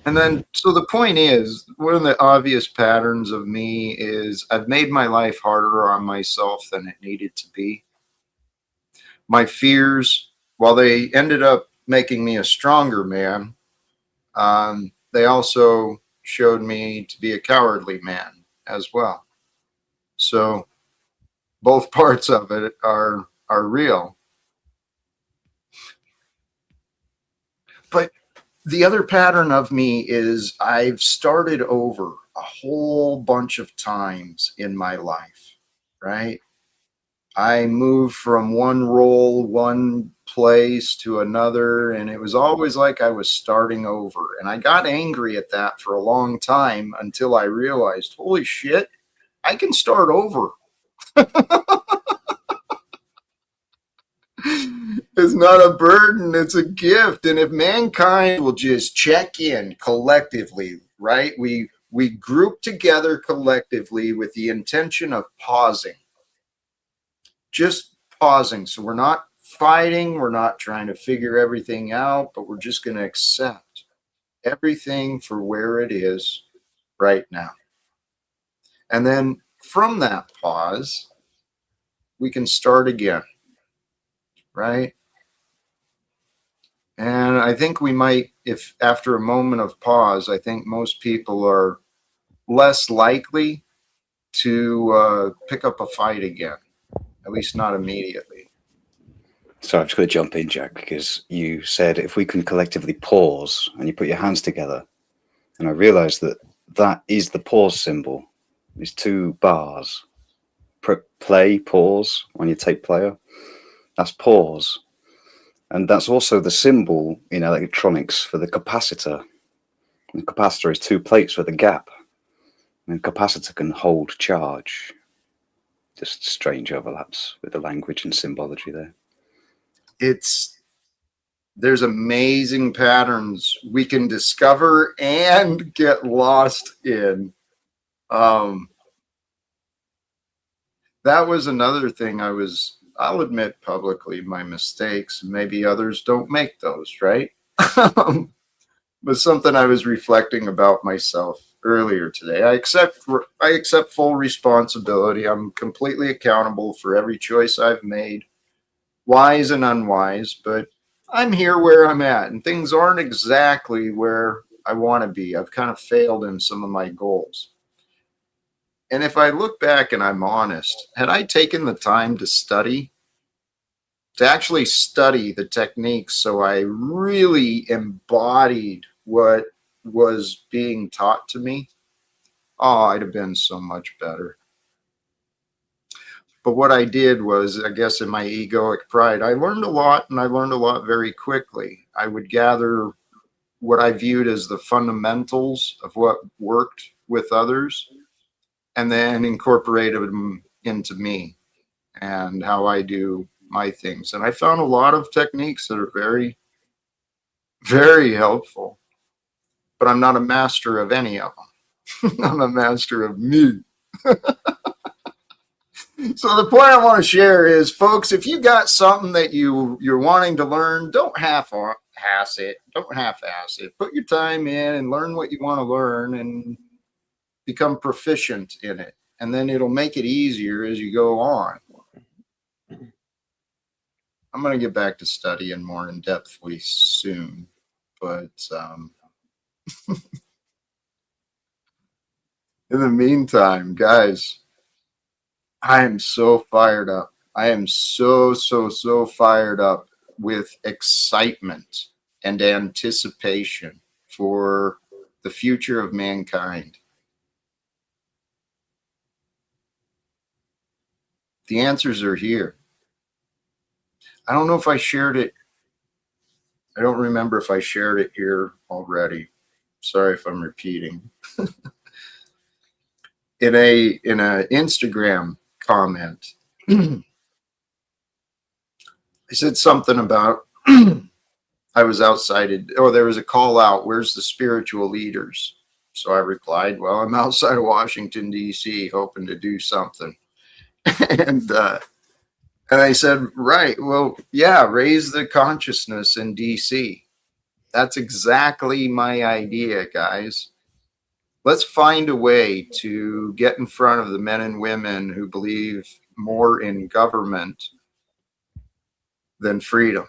And then, so the point is, one of the obvious patterns of me is I've made my life harder on myself than it needed to be. My fears, while they ended up making me a stronger man, they also showed me to be a cowardly man as well. So both parts of it are real. But the other pattern of me is I've started over a whole bunch of times in my life, right? I moved from one role, one place to another, and it was always like I was starting over. And I got angry at that for a long time until I realized, holy shit, I can start over. It's not a burden, it's a gift. And if mankind will just check in collectively, right? We group together collectively with the intention of pausing. Just pausing. So we're not fighting, we're not trying to figure everything out, but we're just going to accept everything for where it is right now. And then from that pause, we can start again, right? And I think we might, if after a moment of pause, I think most people are less likely to pick up a fight again, at least not immediately. So I'm just going to jump in, Jack, because you said if we can collectively pause and you put your hands together. And I realized that that is the pause symbol. It's two bars. Play, pause on your tape player. That's pause. And that's also the symbol in electronics for the capacitor. The capacitor is two plates with a gap. And capacitor can hold charge. Just strange overlaps with the language and symbology there. There's amazing patterns we can discover and get lost in. That was another thing I'll admit publicly my mistakes. Maybe others don't make those, right? But something I was reflecting about myself earlier today. I accept full responsibility. I'm completely accountable for every choice I've made, wise and unwise, but I'm here where I'm at, and things aren't exactly where I want to be. I've kind of failed in some of my goals. And if I look back and I'm honest, had I taken the time to actually study the techniques so I really embodied what was being taught to me, oh, I'd have been so much better. But what I did was, I guess in my egoic pride, I learned a lot, and I learned a lot very quickly. I would gather what I viewed as the fundamentals of what worked with others, and then incorporated them into me and how I do my things. And I found a lot of techniques that are very, very helpful, but I'm not a master of any of them. I'm a master of me. So the point I want to share is, folks, if you got something that you're wanting to learn, don't half-ass it. Don't half-ass it. Put your time in and learn what you want to learn and become proficient in it. And then it'll make it easier as you go on. I'm going to get back to studying more in depthly soon, but in the meantime, guys, I am so fired up. I am so fired up with excitement and anticipation for the future of mankind. The answers are here. I don't know if I shared it. I don't remember if I shared it here already. Sorry if I'm repeating. in a Instagram comment, I said something about I was outside, or there was a call out, where's the spiritual leaders? So I replied, well, I'm outside of Washington, D.C., hoping to do something. and I said, right, well, yeah, raise the consciousness in D.C. That's exactly my idea, guys. Let's find a way to get in front of the men and women who believe more in government than freedom.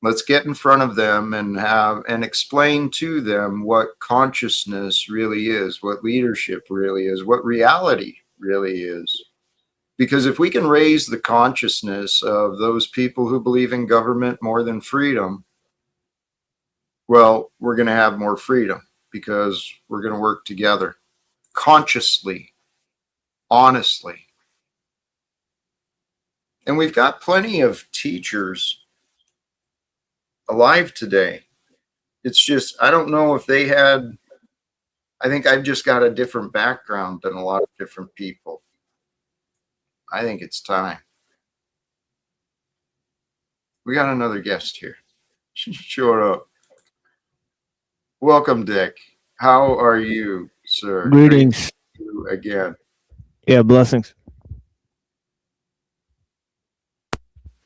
Let's get in front of them and explain to them what consciousness really is, what leadership really is, what reality really is. Because if we can raise the consciousness of those people who believe in government more than freedom, well, we're going to have more freedom because we're going to work together consciously, honestly. And we've got plenty of teachers alive today. It's just, I don't know if they had, I think I've just got a different background than a lot of different people. I think it's time. We got another guest here. Sure up. Welcome, Dick. How are you, sir? Greetings. Great to see you again. Yeah, blessings.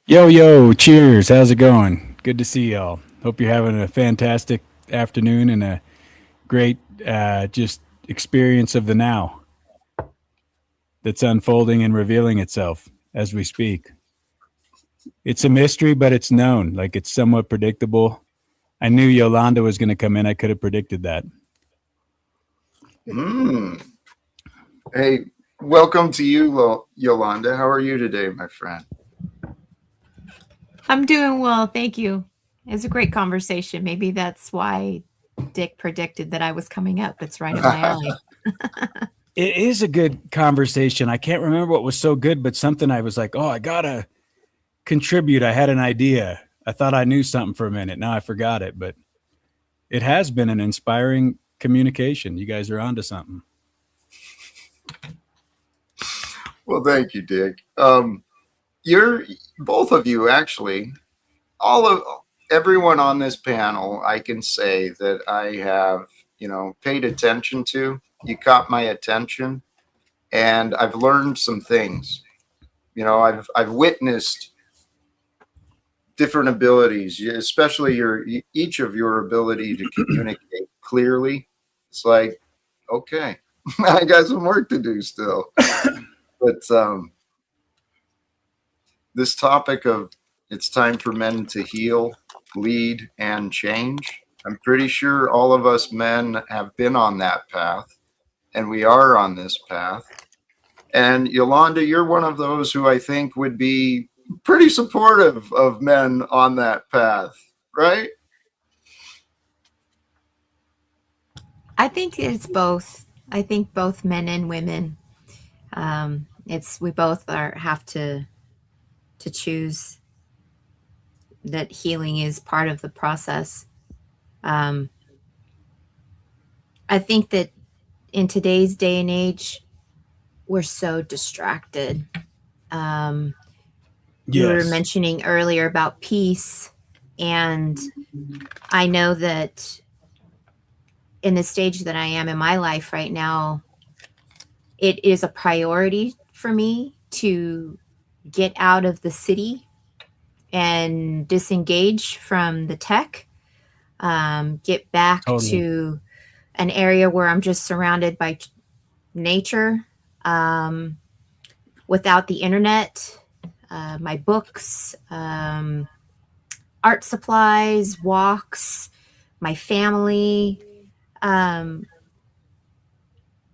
Yo, cheers. How's it going? Good to see y'all. Hope you're having a fantastic afternoon and a great just experience of the now that's unfolding and revealing itself as we speak. It's a mystery, but it's known. Like, it's somewhat predictable. I knew Yolanda was going to come in. I could have predicted that. Hey, welcome to you, Yolanda. How are you today, my friend? I'm doing well, thank you. It's a great conversation. Maybe that's why Dick predicted that I was coming up. It's right up my alley. It is a good conversation. I can't remember what was so good, but something I was like, oh, I got to contribute. I had an idea. I thought I knew something for a minute. Now I forgot it, but it has been an inspiring communication. You guys are onto something. Well, thank you, Dick. You're both of you actually, everyone on this panel, I can say that I have, paid attention to. You caught my attention, and I've learned some things. I've witnessed different abilities, especially each of your ability to communicate clearly. It's like, okay, I got some work to do still. But this topic of it's time for men to heal, lead, and change, I'm pretty sure all of us men have been on that path, and we are on this path. And Yolanda, you're one of those who I think would be pretty supportive of men on that path, right? I think it's both. I think both men and women. We both have to choose that healing is part of the process. I think that in today's day and age, we're so distracted. You were mentioning earlier about peace, and I know that in the stage that I am in my life right now, it is a priority for me to get out of the city and disengage from the tech, get back to an area where I'm just surrounded by nature, without the internet, my books, art supplies, walks, my family.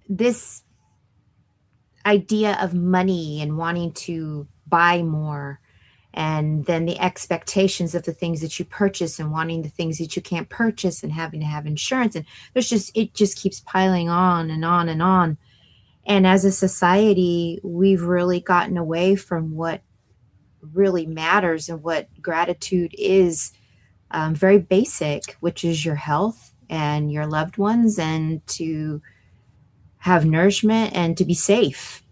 This idea of money and wanting to buy more, and then the expectations of the things that you purchase and wanting the things that you can't purchase and having to have insurance, and it just keeps piling on and on and on. And as a society, we've really gotten away from what really matters and what gratitude is, very basic, which is your health and your loved ones, and to have nourishment and to be safe.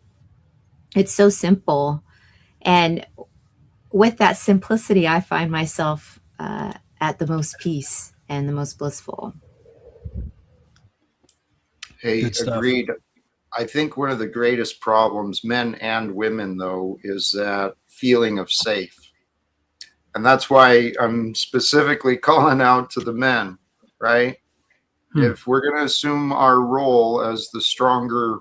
It's so simple. And with that simplicity, I find myself at the most peace and the most blissful. Hey, agreed. I think one of the greatest problems, men and women, though, is that feeling of safe. And that's why I'm specifically calling out to the men, right? If we're going to assume our role as the stronger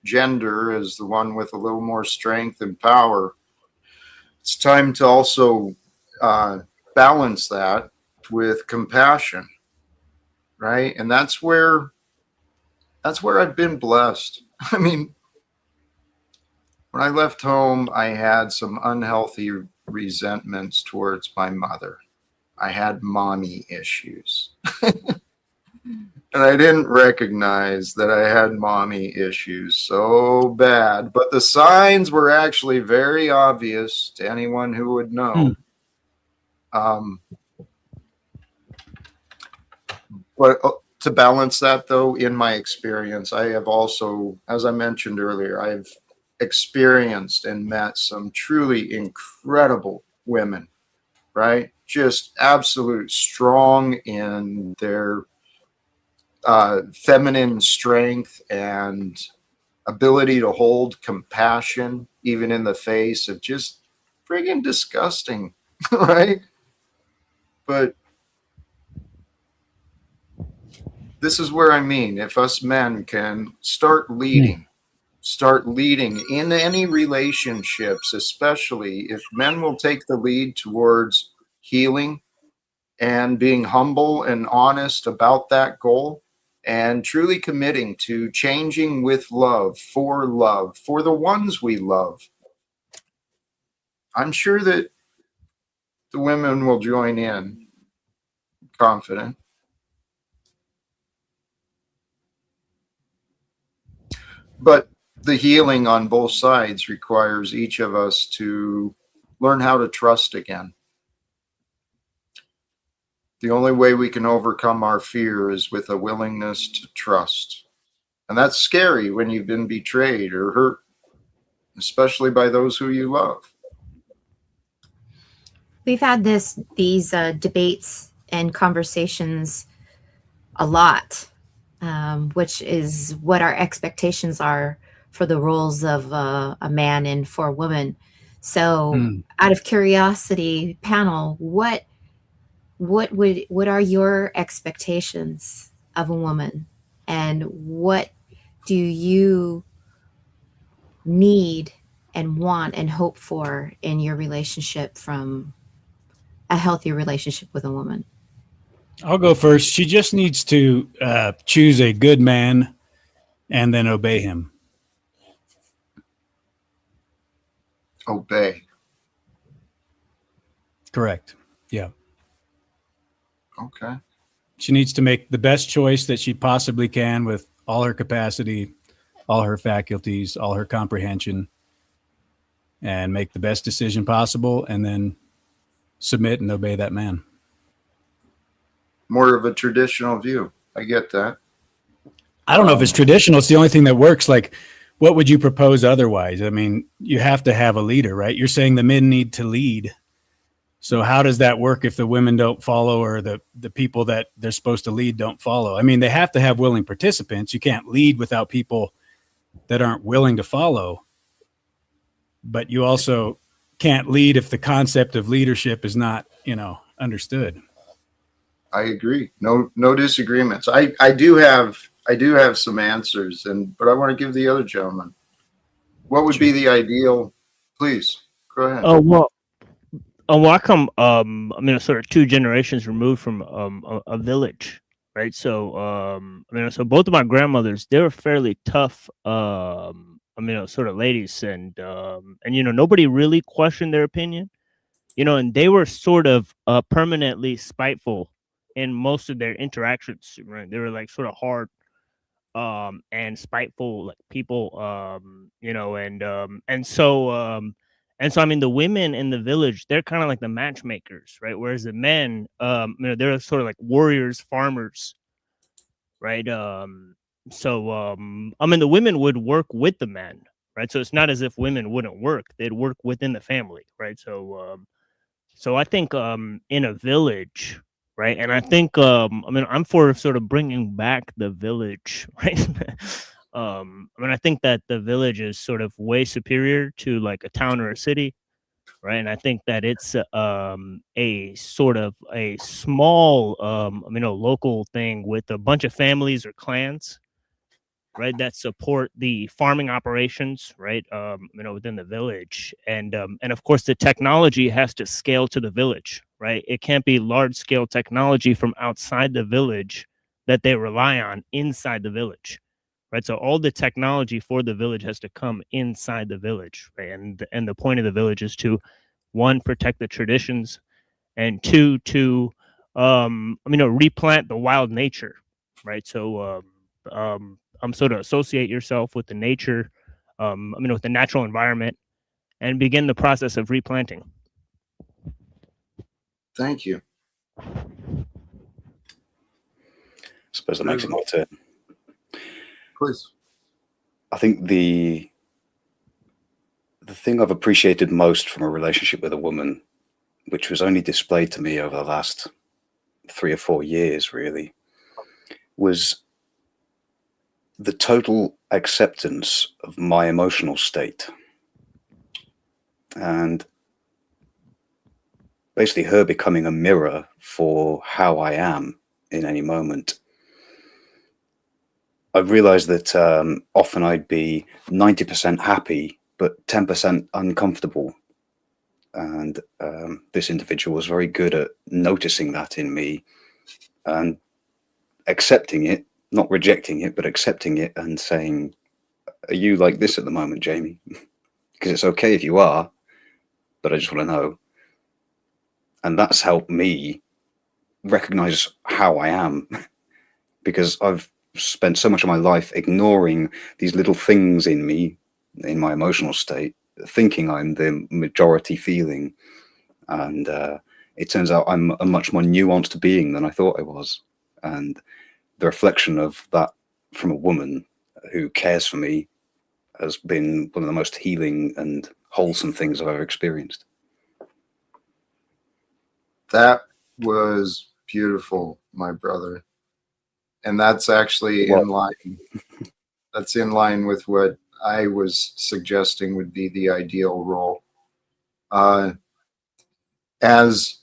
gender, as the one with a little more strength and power, it's time to also balance that with compassion, right? And that's where I've been blessed. I mean, when I left home, I had some unhealthy resentments towards my mother. I had mommy issues. And I didn't recognize that I had mommy issues so bad. But the signs were actually very obvious to anyone who would know. But to balance that, though, in my experience, I have also, as I mentioned earlier, I've experienced and met some truly incredible women, right? Just absolute strong in their feminine strength and ability to hold compassion, even in the face of just friggin' disgusting, right? But this is where I mean, if us men can start leading in any relationships, especially if men will take the lead towards healing and being humble and honest about that goal and truly committing to changing with love, for the ones we love, I'm sure that the women will join in, confident. But the healing on both sides requires each of us to learn how to trust again. The only way we can overcome our fear is with a willingness to trust. And that's scary when you've been betrayed or hurt, especially by those who you love. We've had these debates and conversations a lot, which is what our expectations are for the roles of a man and for a woman. So, out of curiosity, panel, what are your expectations of a woman, and what do you need and want and hope for in your relationship from a healthy relationship with a woman? I'll go first. She just needs to choose a good man and then obey him. Obey. Correct. Yeah. Okay. She needs to make the best choice that she possibly can with all her capacity, all her faculties, all her comprehension, and make the best decision possible, and then submit and obey that man. More of a traditional view. I get that. I don't know if it's traditional. It's the only thing that works. Like, what would you propose otherwise? I mean, you have to have a leader, right? You're saying the men need to lead. So how does that work if the women don't follow, or the people that they're supposed to lead don't follow? I mean, they have to have willing participants. You can't lead without people that aren't willing to follow. But you also can't lead if the concept of leadership is not, understood. I agree. No disagreements. I do have some answers, but I want to give the other gentleman. What would be the ideal? Please go ahead. Well, I come, sort of 2 generations removed from a village, right? So, so both of my grandmothers, they were fairly tough, sort of ladies, and nobody really questioned their opinion, and they were sort of permanently spiteful in most of their interactions, right? They were like sort of hard and spiteful, like people, and so I mean, the women in the village, they're kind of like the matchmakers, right? Whereas the men, they're sort of like warriors, farmers, right? The women would work with the men, right? So it's not as if women wouldn't work; they'd work within the family, right? So I think in a village, right? And I think I'm for sort of bringing back the village, right? I think that the village is sort of way superior to like a town or a city. right? And I think that it's a sort of a small, local thing with a bunch of families or clans, right, that support the farming operations, right, within the village, and of course the technology has to scale to the village, right? It can't be large scale technology from outside the village that they rely on inside the village, right? So all the technology for the village has to come inside the village, right? And the point of the village is to, one, protect the traditions, and two, to replant the wild nature, right? So sort of associate yourself with the nature, with the natural environment, and begin the process of replanting. Thank you. I suppose that makes it my turn. Please. I think the thing I've appreciated most from a relationship with a woman, which was only displayed to me over the last 3 or 4 years, really, was the total acceptance of my emotional state. And basically her becoming a mirror for how I am in any moment. I realized that often I'd be 90% happy, but 10% uncomfortable. And this individual was very good at noticing that in me and accepting it, not rejecting it, but accepting it and saying, are you like this at the moment, Jamie? Because it's okay if you are, but I just want to know. And that's helped me recognize how I am, because I've spent so much of my life ignoring these little things in me, in my emotional state, thinking I'm the majority feeling. And it turns out I'm a much more nuanced being than I thought I was. And the reflection of that from a woman who cares for me has been one of the most healing and wholesome things I've ever experienced. That was beautiful, my brother. And that's actually in line. That's in line with what I was suggesting would be the ideal role. As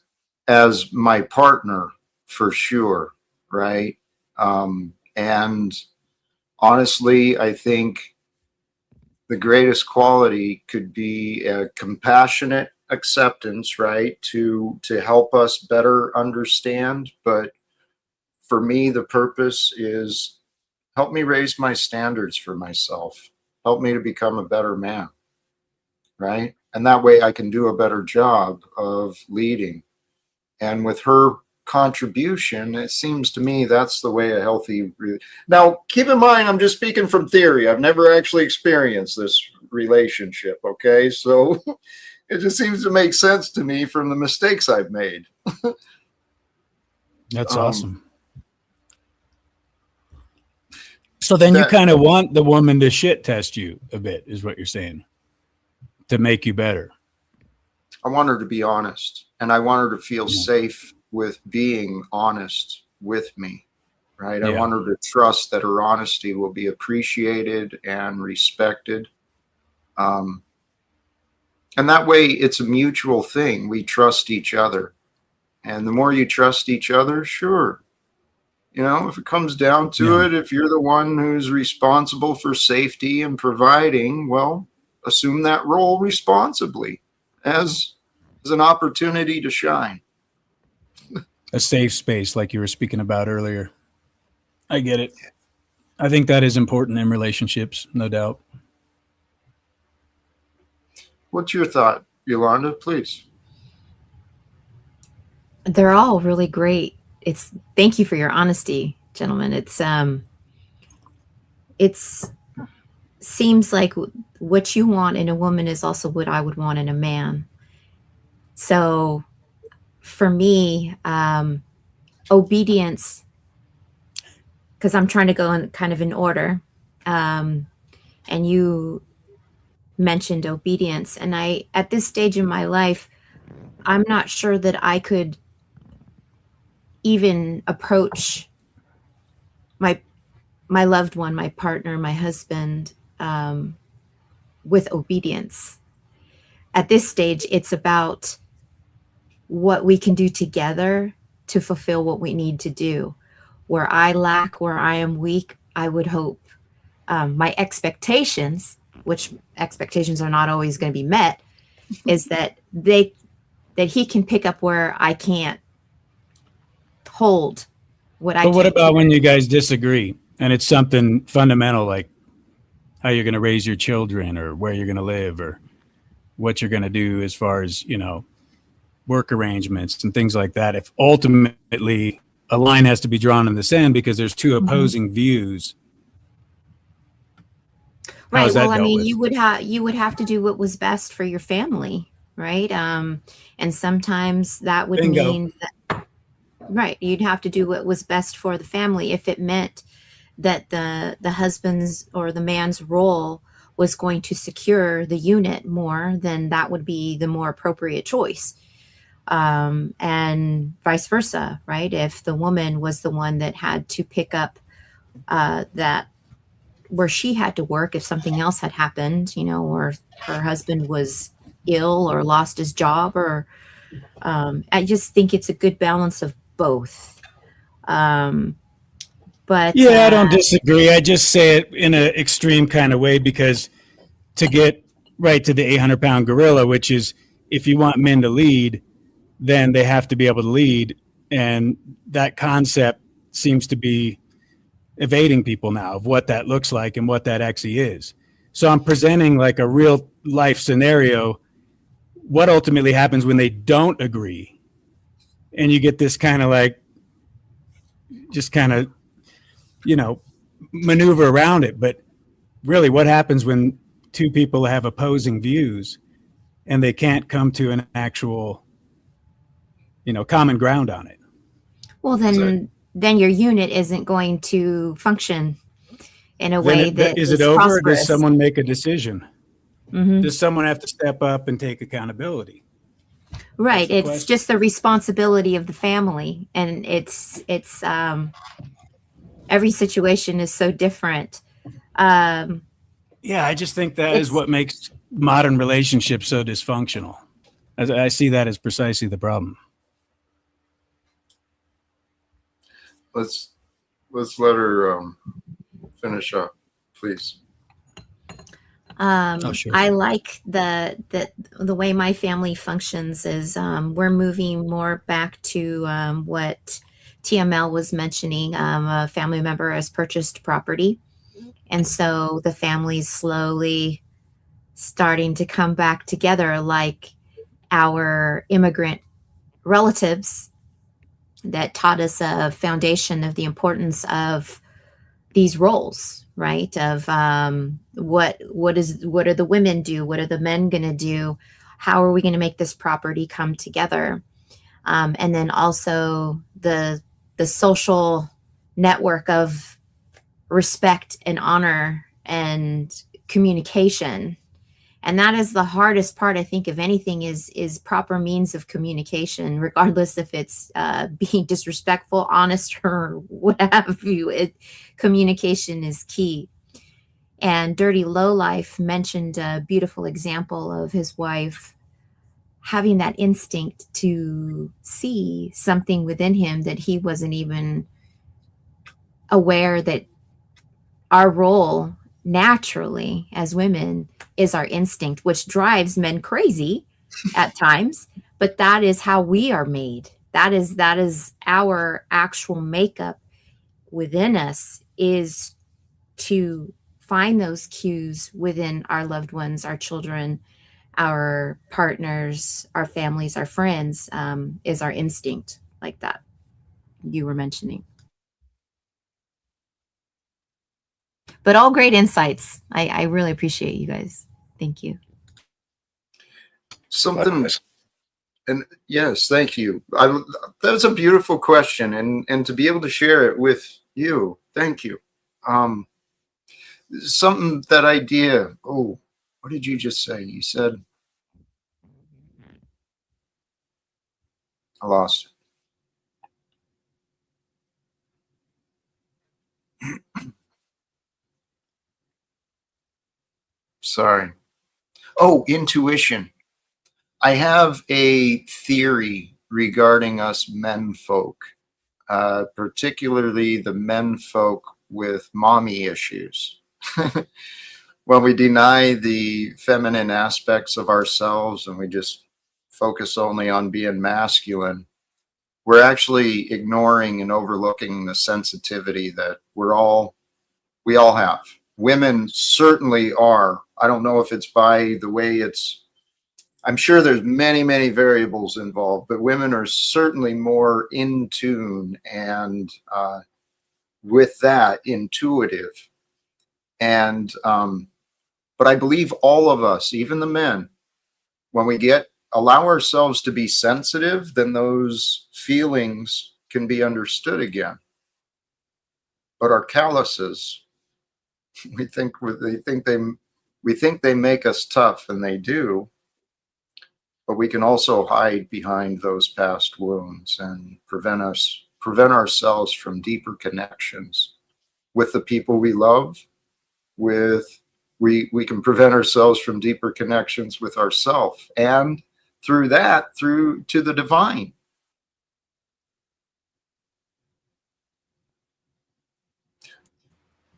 my partner, for sure, right? And honestly, I think the greatest quality could be a compassionate acceptance, right? To help us better understand. But for me, the purpose is help me raise my standards for myself. Help me to become a better man, right? And that way I can do a better job of leading. And with her contribution, it seems to me that's the way a healthy. Now, keep in mind, I'm just speaking from theory. I've never actually experienced this relationship, okay? So it just seems to make sense to me from the mistakes I've made. That's awesome. So then you kind of want the woman to shit test you a bit, is what you're saying, to make you better. I want her to be honest, and I want her to feel safe with being honest with me, right? I want her to trust that her honesty will be appreciated and respected. And that way it's a mutual thing. We trust each other. And the more you trust each other, sure. You know, if it comes down to it, if you're the one who's responsible for safety and providing, well, assume that role responsibly as an opportunity to shine. A safe space, like you were speaking about earlier. I get it. I think that is important in relationships, no doubt. What's your thought, Yolanda? Please. They're all really great. Thank you for your honesty, gentlemen. It's seems like what you want in a woman is also what I would want in a man. So for me, obedience, because I'm trying to go in kind of in order. And you mentioned obedience. And at this stage in my life, I'm not sure that I could even approach my loved one, my partner, my husband, with obedience. at this stage, it's about what we can do together to fulfill what we need to do. Where I lack, where I am weak, I would hope my expectations, which expectations are not always going to be met, is that he can pick up where I can't hold what I But what can't about keep. when you guys disagree and it's something fundamental like how you're going to raise your children or where you're going to live or what you're going to do as far as, work arrangements and things like that? If ultimately a line has to be drawn in the sand because there's two opposing views, how Right. is that Well, I dealt mean, with? you would have to do what was best for your family, right? And sometimes that would Bingo. mean that, right, you'd have to do what was best for the family. If it meant that the husband's or the man's role was going to secure the unit more, then that would be the more appropriate choice. And vice versa, right? If the woman was the one that had to pick up that where she had to work if something else had happened, or her husband was ill or lost his job, or I just think it's a good balance of both. Um, but Yeah, I don't disagree. I just say it in an extreme kind of way because to get right to the 800-pound gorilla, which is if you want men to lead, then they have to be able to lead. And that concept seems to be evading people now of what that looks like and what that actually is. So I'm presenting like a real life scenario. What ultimately happens when they don't agree? And you get this kind of like, just kind of, maneuver around it. But really, what happens when two people have opposing views and they can't come to an actual, common ground on it? well, then your unit isn't going to function in a Then way that is it is over or does prosperous. someone make a decision? Hmm. Does someone have to step up and take accountability? That's Right. the It's question. just the responsibility of the family, and it's every situation is so different. Um, Yeah, I just think that is it's what makes modern relationships so dysfunctional. I see that as precisely the problem. Let's let her finish up, please. Oh, sure. I like the way my family functions is we're moving more back to what TML was mentioning. A family member has purchased property, and so the family's slowly starting to come back together, like our immigrant relatives that taught us a foundation of the importance of these roles, right? Of what are the women do? What are the men going to do? How are we going to make this property come together? And then also the social network of respect and honor and communication. And that is the hardest part, I think, of anything is proper means of communication, regardless if it's being disrespectful, honest, or what have you. Communication is key. And Dirty Lowlife mentioned a beautiful example of his wife having that instinct to see something within him that he wasn't even aware that our role naturally as women is our instinct, which drives men crazy at times, but that is how we are made. That is our actual makeup within us, is to find those cues within our loved ones, our children, our partners, our families, our friends, is our instinct, like that you were mentioning. But all great insights. I really appreciate you guys. Thank you. Something, and yes, thank you. That was a beautiful question, and to be able to share it with you, thank you. Something, that idea. Oh, what did you just say? You said, I lost it. Sorry. Oh, intuition. I have a theory regarding us men folk, particularly the men folk with mommy issues. When we deny the feminine aspects of ourselves and we just focus only on being masculine, we're actually ignoring and overlooking the sensitivity that we all have. Women certainly are. I don't know if it's by the way I'm sure there's many variables involved, but women are certainly more in tune and with that intuitive. And but I believe all of us, even the men, when we allow ourselves to be sensitive, then those feelings can be understood again. But our calluses, we think they make us tough, and they do. But we can also hide behind those past wounds and prevent ourselves from deeper connections with the people we love. We can prevent ourselves from deeper connections with ourselves, and through that, through to the divine.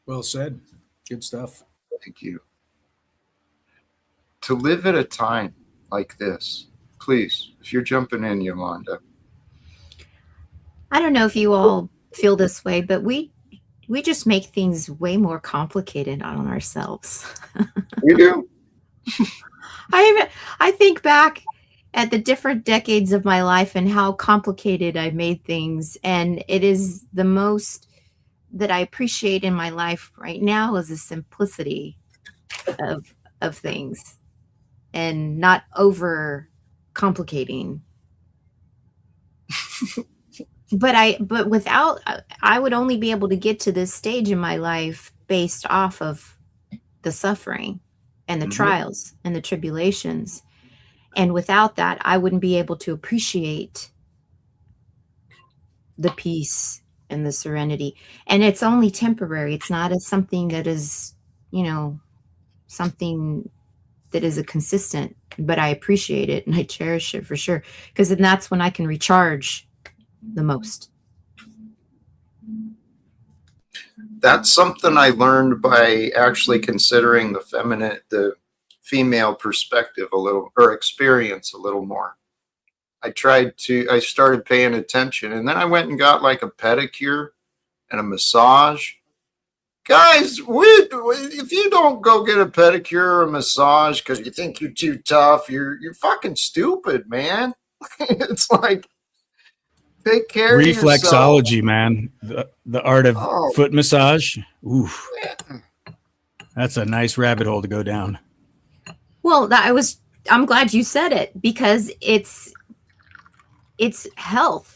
Well said. Good stuff. Thank you. To live at a time like this, please, if you're jumping in, Yolanda. I don't know if you all feel this way, but we just make things way more complicated on ourselves. We do. I think back at the different decades of my life and how complicated I made things, and it is the most that I appreciate in my life right now is the simplicity of things and not over complicating. But without, I would only be able to get to this stage in my life based off of the suffering and the trials and the tribulations. And without that, I wouldn't be able to appreciate the peace and the serenity. And it's only temporary. It's not something that is, something that is a consistent, but I appreciate it and I cherish it for sure. Because then that's when I can recharge the most. That's something I learned by actually considering the female perspective a little, or experience a little more. I started paying attention, and then I went and got like a pedicure and a massage. Guys, if you don't go get a pedicure or a massage because you think you're too tough, you're fucking stupid, man. It's like, take care of yourself. Reflexology, man. The art of foot massage. Oof. Yeah. That's a nice rabbit hole to go down. Well, I'm glad you said it, because it's health.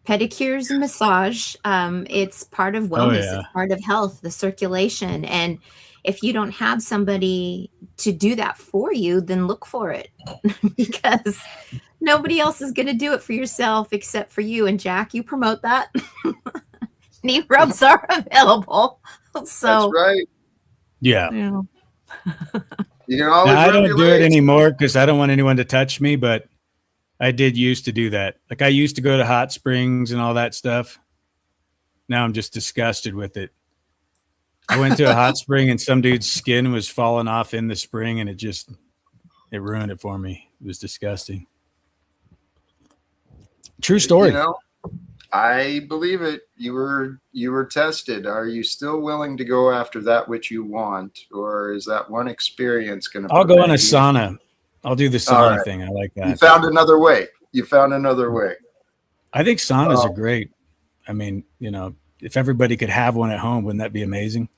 Pedicures and massage, it's part of wellness. It's part of health, the circulation. And if you don't have somebody to do that for you, then look for it because nobody else is going to do it for yourself except for you. And Jack, you promote that. Knee rubs are available. So that's right. Yeah. You can always. Now, I don't do it anymore because I don't want anyone to touch me, but I did used to do that. Like I used to go to hot springs and all that stuff. Now I'm just disgusted with it. I went to a hot spring and some dude's skin was falling off in the spring and it ruined it for me. It was disgusting. True story. I believe it. You were tested. Are you still willing to go after that which you want, or is that one experience going to? I'll go in a sauna. I'll do the sauna thing. I like that. You found another way. I think saunas are great. I mean, if everybody could have one at home, wouldn't that be amazing?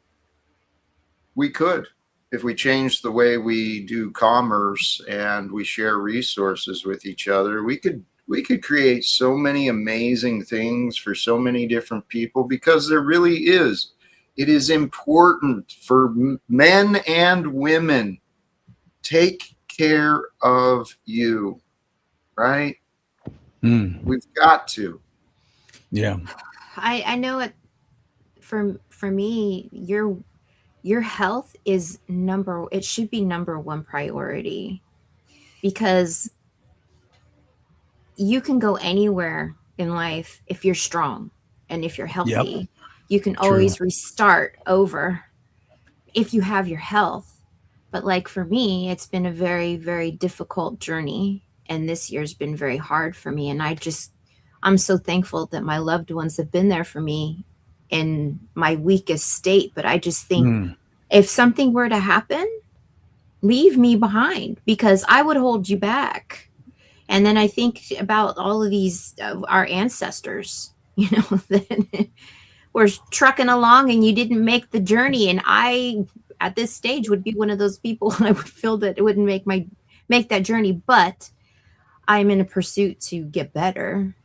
We could, if we change the way we do commerce and we share resources with each other. We could create so many amazing things for so many different people, because there really is. It is important for men and women. Take care of you, right? We've got to. Yeah. I know it. For me, your health is it should be number one priority. because you can go anywhere in life if you're strong and if you're healthy. You can always restart over if you have your health. But like for me, it's been a very, very difficult journey. And this year's been very hard for me. And I'm so thankful that my loved ones have been there for me in my weakest state. But I just think if something were to happen, leave me behind, because I would hold you back. And then I think about all of these, our ancestors, that were trucking along and you didn't make the journey. And I, at this stage, would be one of those people. I would feel that it wouldn't make that journey, but I'm in a pursuit to get better.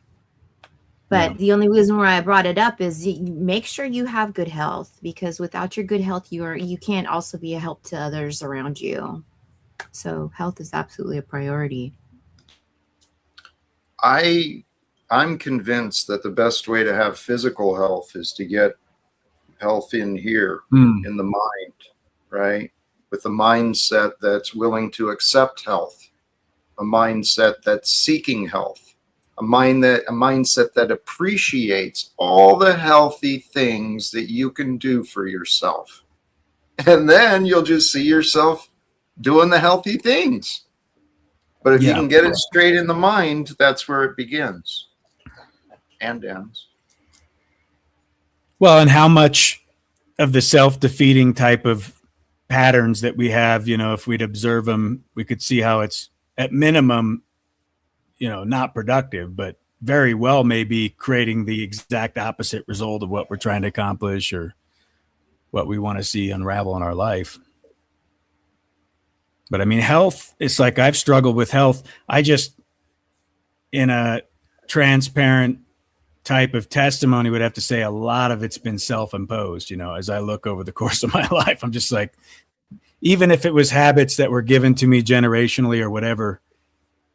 But the only reason why I brought it up is make sure you have good health, because without your good health, you can't also be a help to others around you. So health is absolutely a priority. I'm convinced that the best way to have physical health is to get health in here, in the mind, right? With a mindset that's willing to accept health, a mindset that's seeking health, a mindset that appreciates all the healthy things that you can do for yourself. And then you'll just see yourself doing the healthy things. But if you can get it straight in the mind, that's where it begins and ends. Well, and how much of the self-defeating type of patterns that we have, if we'd observe them, we could see how it's at minimum, not productive, but very well maybe creating the exact opposite result of what we're trying to accomplish or what we want to see unravel in our life. But I mean, health, it's like I've struggled with health. I just, in a transparent type of testimony, would have to say a lot of it's been self-imposed. As I look over the course of my life, I'm just like, even if it was habits that were given to me generationally or whatever,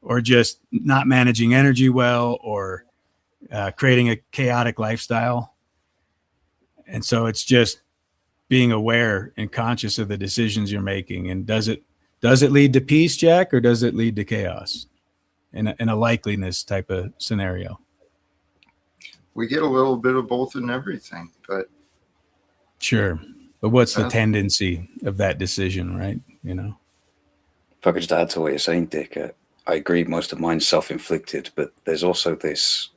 or just not managing energy well, or creating a chaotic lifestyle. And so it's just being aware and conscious of the decisions you're making. And does it lead to peace, Jack, or does it lead to chaos in a likeliness type of scenario? We get a little bit of both in everything, but sure. But what's the tendency of that decision, right? If I could just add to what you're saying, Dick, I agree most of mine's self-inflicted, but there's also this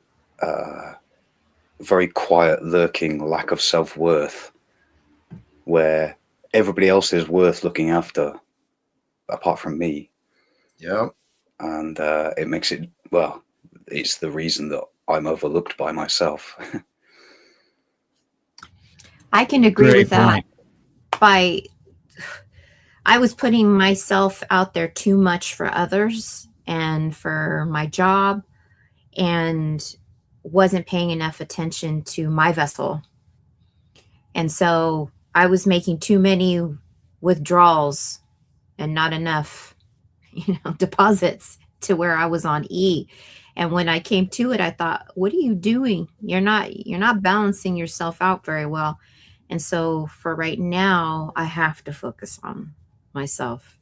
very quiet, lurking lack of self-worth where everybody else is worth looking after apart from me. Yeah. And it makes it, well, it's the reason that I'm overlooked by myself. I can agree with that. I was putting myself out there too much for others and for my job, and wasn't paying enough attention to my vessel. And so I was making too many withdrawals and not enough, deposits to where I was on E. And when I came to it, I thought, what are you doing? You're not balancing yourself out very well. And so for right now, I have to focus on myself.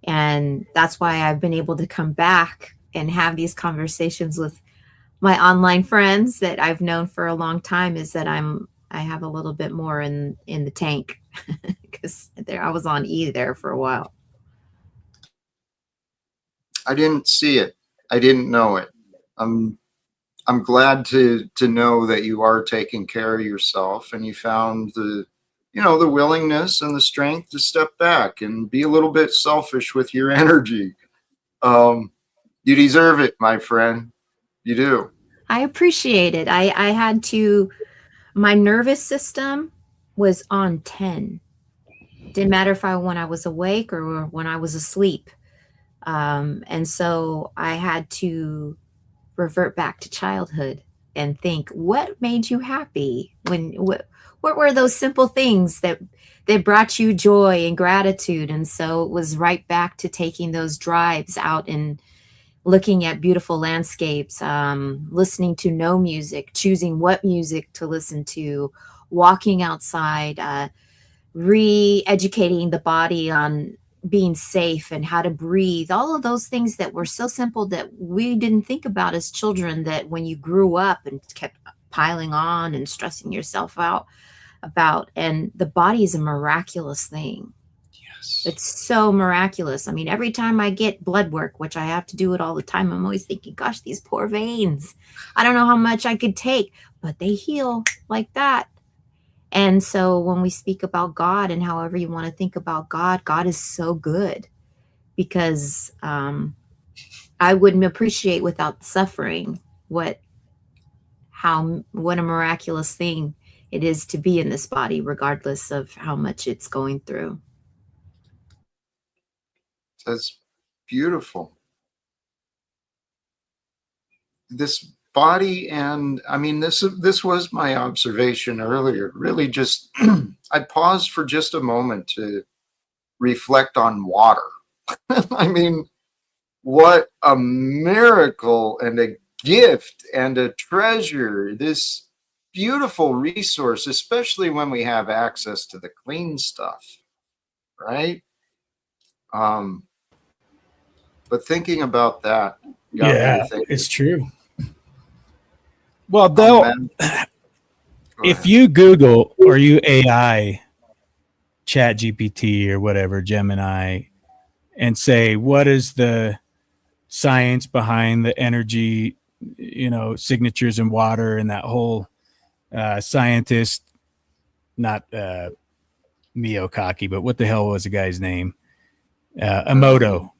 And that's why I've been able to come back and have these conversations with my online friends that I've known for a long time, is that I have a little bit more in the tank, because I was on E there for a while. I didn't see it. I didn't know it. I'm glad to know that you are taking care of yourself, and you found the willingness and the strength to step back and be a little bit selfish with your energy. You deserve it, my friend. You do. I appreciate it. I had to, my nervous system was on 10. Didn't matter when I was awake or when I was asleep. And so I had to revert back to childhood and think, what made you happy? What were those simple things that brought you joy and gratitude? And so it was right back to taking those drives out and looking at beautiful landscapes, listening to no music, choosing what music to listen to, walking outside, re-educating the body on being safe and how to breathe, all of those things that were so simple that we didn't think about as children, that when you grew up and kept piling on and stressing yourself out about. And the body is a miraculous thing. Yes. It's so miraculous. I mean, every time I get blood work, which I have to do it all the time, I'm always thinking, gosh, these poor veins. I don't know how much I could take, but they heal like that. And so when we speak about God, and however you want to think about God, God is so good, because I wouldn't appreciate without suffering what a miraculous thing it is to be in this body, regardless of how much it's going through. That's beautiful. This body, and I mean, this was my observation earlier. Really, just I paused for just a moment to reflect on water. I mean, what a miracle and a gift and a treasure, this beautiful resource, especially when we have access to the clean stuff, right? But thinking about that got me to think, it's true. Well, oh, they'll man. Go if ahead. you Google or you AI Chat GPT or whatever, Gemini, and say, what is the science behind the energy, signatures in water, and that whole scientist, not Miyokaki, but what the hell was the guy's name? Emoto,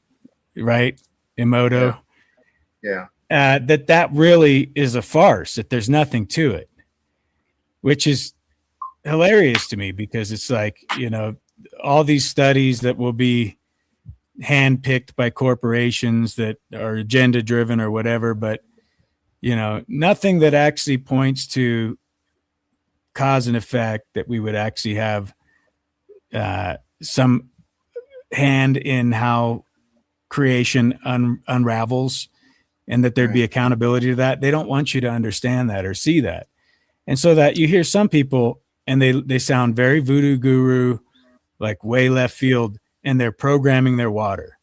right? Emoto. Yeah. That really is a farce, that there's nothing to it, which is hilarious to me, because it's like, all these studies that will be handpicked by corporations that are agenda driven or whatever, but nothing that actually points to cause and effect, that we would actually have some hand in how creation unravels, and that there'd be accountability to that. They don't want you to understand that or see that. And so that you hear some people, and they sound very voodoo guru, like way left field, and they're programming their water.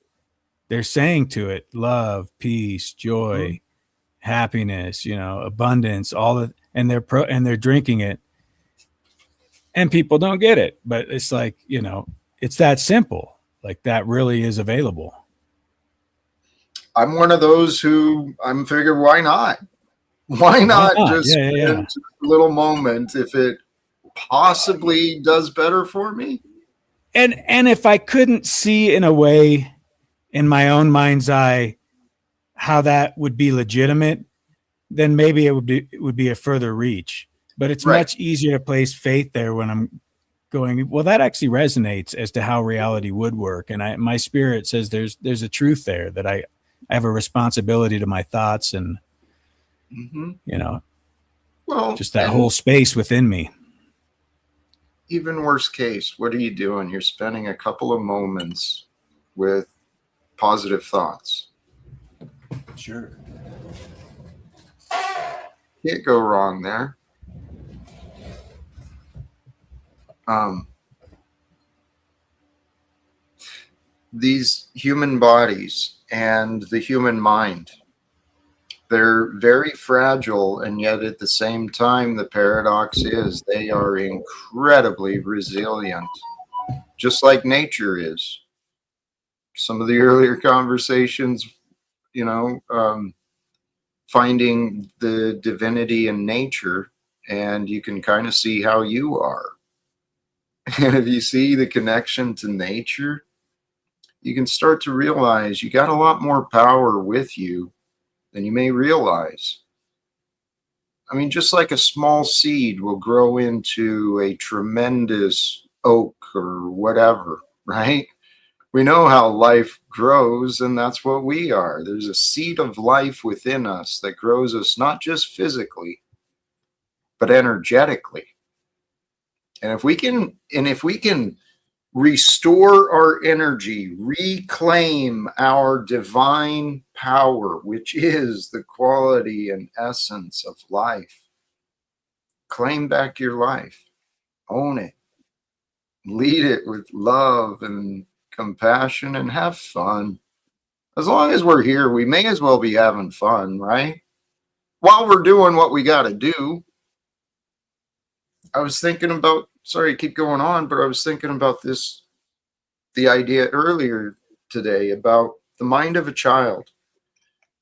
They're saying to it, love, peace, joy, happiness, abundance, all of, and they're drinking it, and people don't get it. But it's like, it's that simple. Like, that really is available. I'm one of those who I'm figure, why not? Why not just spend a little moment if it possibly does better for me? And if I couldn't see in a way, in my own mind's eye, how that would be legitimate, then maybe it would be a further reach. But it's much easier to place faith there when I'm going, well, that actually resonates as to how reality would work. And my spirit says there's a truth there, that I have a responsibility to my thoughts, and just that whole space within me. Even worst case, what are you doing? You're spending a couple of moments with positive thoughts. Sure. Can't go wrong there. These human bodies and the human mind, they're very fragile, and yet at the same time, the paradox is they are incredibly resilient, just like nature is. Some of the earlier conversations, finding the divinity in nature, and you can kind of see how you are. And if you see the connection to nature, you can start to realize you got a lot more power with you than you may realize. I mean, just like a small seed will grow into a tremendous oak or whatever, right? We know how life grows, and that's what we are. There's a seed of life within us that grows us not just physically, but energetically. And if we can restore our energy, reclaim our divine power, which is the quality and essence of life, claim back your life, own it, lead it with love and compassion, and have fun. As long as we're here, we may as well be having fun, right? While we're doing what we got to do. I was thinking about, sorry to keep going on, but I was thinking about the idea earlier today about the mind of a child.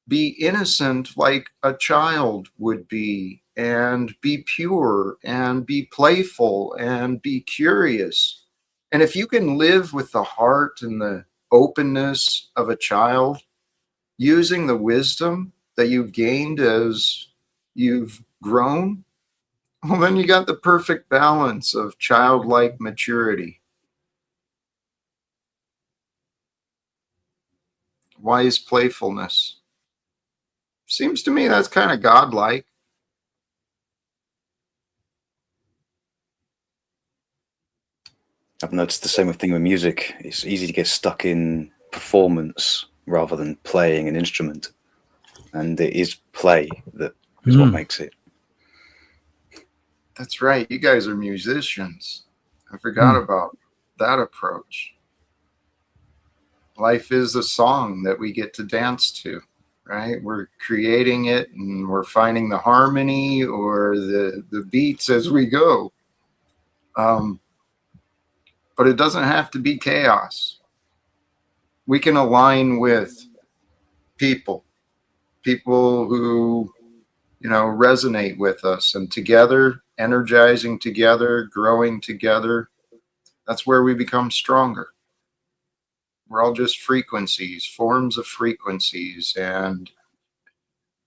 Be innocent like a child would be, and be pure, and be playful, and be curious. And if you can live with the heart and the openness of a child, using the wisdom that you've gained as you've grown, well, then you got the perfect balance of childlike maturity, wise playfulness. Seems to me that's kind of godlike. I've noticed the same thing with music. It's easy to get stuck in performance rather than playing an instrument. And it is play that is what makes it. That's right. You guys are musicians. I forgot about that approach. Life is a song that we get to dance to, right? We're creating it and we're finding the harmony or the beats as we go. But it doesn't have to be chaos. We can align with people who, resonate with us, and together, energizing together, growing together, that's where we become stronger. We're all just frequencies, forms of frequencies, and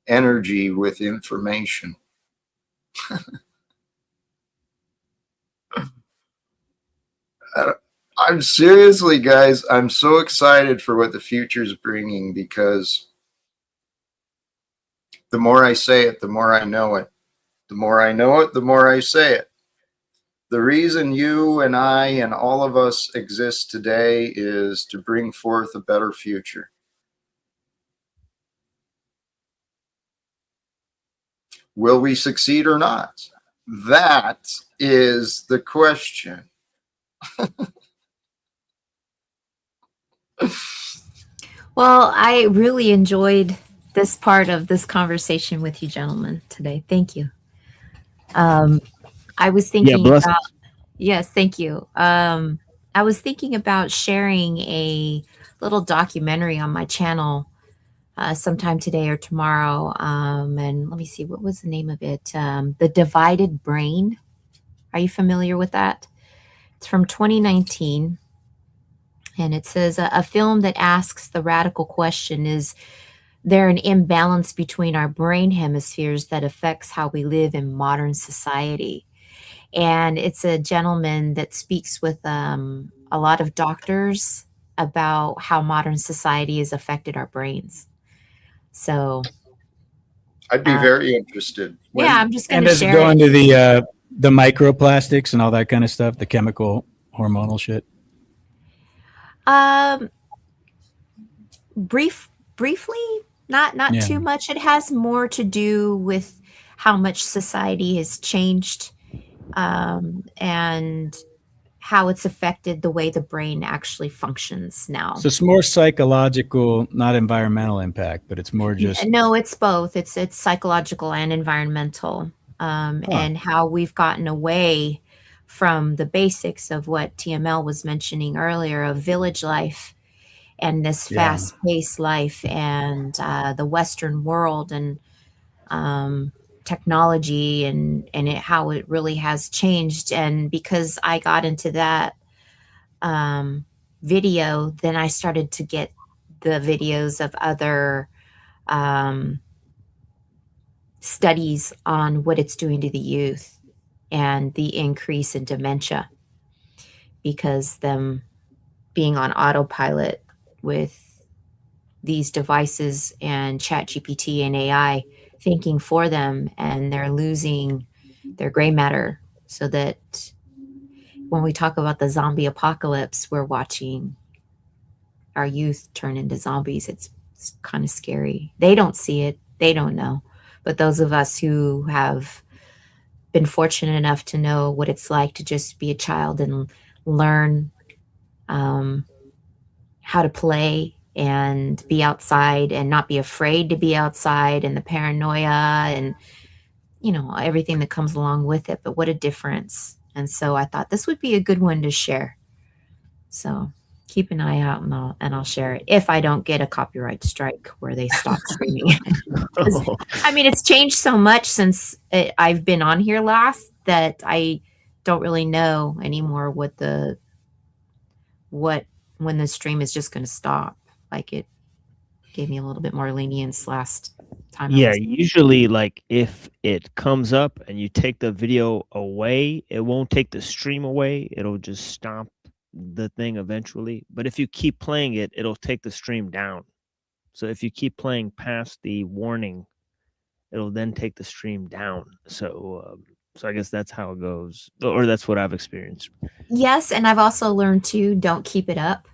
energy with information. I'm seriously, guys, I'm so excited for what the future's bringing, because the more I say it, the more I know it. The more I know it, the more I say it. The reason you and I and all of us exist today is to bring forth a better future. Will we succeed or not? That is the question. Well, I really enjoyed this part of this conversation with you gentlemen today. Thank you. I was thinking bless. about, yes, thank you. I was thinking about sharing a little documentary on my channel sometime today or tomorrow. And let me see, what was the name of it? The Divided Brain. Are you familiar with that? It's from 2019. And it says a film that asks the radical question, is there an imbalance between our brain hemispheres that affects how we live in modern society? And it's a gentleman that speaks with a lot of doctors about how modern society has affected our brains. So I'd be very interested. yeah, I'm just going And to does it share go it. into the microplastics and all that kind of stuff, the chemical hormonal shit? Briefly, not Yeah. too much. It has more to do with how much society has changed, and how it's affected the way the brain actually functions now. So it's more psychological, not environmental impact, but it's more just No, it's both. It's psychological and environmental, and how we've gotten away from the basics of what TML was mentioning earlier of village life and this fast-paced life, and the Western world, and technology, and how it really has changed. And because I got into that video, then I started to get the videos of other studies on what it's doing to the youth and the increase in dementia, because them being on autopilot with these devices and ChatGPT and AI thinking for them, and they're losing their gray matter. So that when we talk about the zombie apocalypse, we're watching our youth turn into zombies. It's kind of scary. They don't see it. They don't know. But those of us who have been fortunate enough to know what it's like to just be a child and learn how to play and be outside and not be afraid to be outside, and the paranoia and, you know, everything that comes along with it. But what a difference. And so I thought this would be a good one to share. So keep an eye out, and I'll share it if I don't get a copyright strike where they stop streaming it. 'Cause, I mean, it's changed so much since I've been on here last that I don't really know anymore when the stream is just going to stop. Like, it gave me a little bit more lenience last time. Yeah, usually like if it comes up and you take the video away, it won't take the stream away. It'll just stop the thing eventually. But if you keep playing it, it'll take the stream down. So if you keep playing past the warning, it'll then take the stream down. So I guess that's how it goes, or that's what I've experienced. Yes, and I've also learned too, don't keep it up,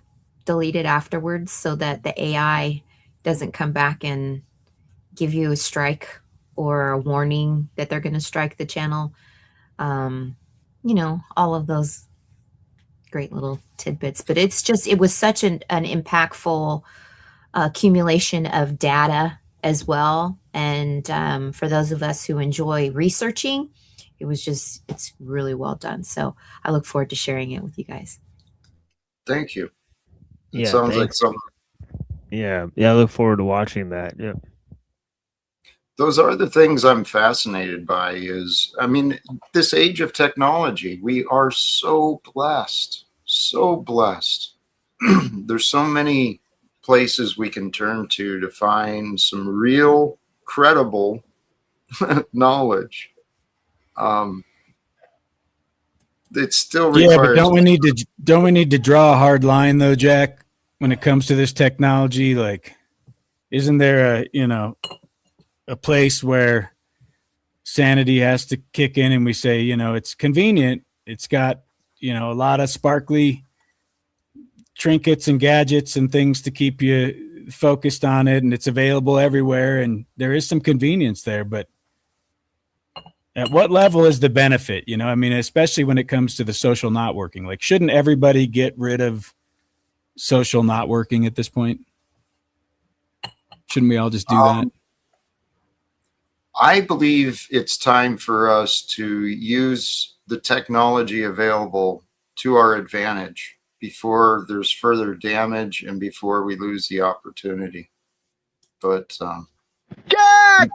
delete it afterwards so that the AI doesn't come back and give you a strike or a warning that they're going to strike the channel. You know, all of those great little tidbits. But it was such an impactful accumulation of data as well. And for those of us who enjoy researching, it's really well done. So I look forward to sharing it with you guys. Thank you. It Yeah, sounds like thanks. some. Yeah, I look forward to watching that. Yeah. Those are the things I'm fascinated by. I mean, this age of technology, we are so blessed, so blessed. There's so many places we can turn to find some real, credible knowledge. It still requires. Yeah, but don't we need to draw a hard line though, Jack, when it comes to this technology? Like, isn't there a place where sanity has to kick in and we say, it's convenient. It's got, a lot of sparkly trinkets and gadgets and things to keep you focused on it, and it's available everywhere, and there is some convenience there, but at what level is the benefit? I mean, especially when it comes to the social not working. Like, shouldn't everybody get rid of social not working at this point? Shouldn't we all just do that? I believe it's time for us to use the technology available to our advantage before there's further damage and before we lose the opportunity. But Jack,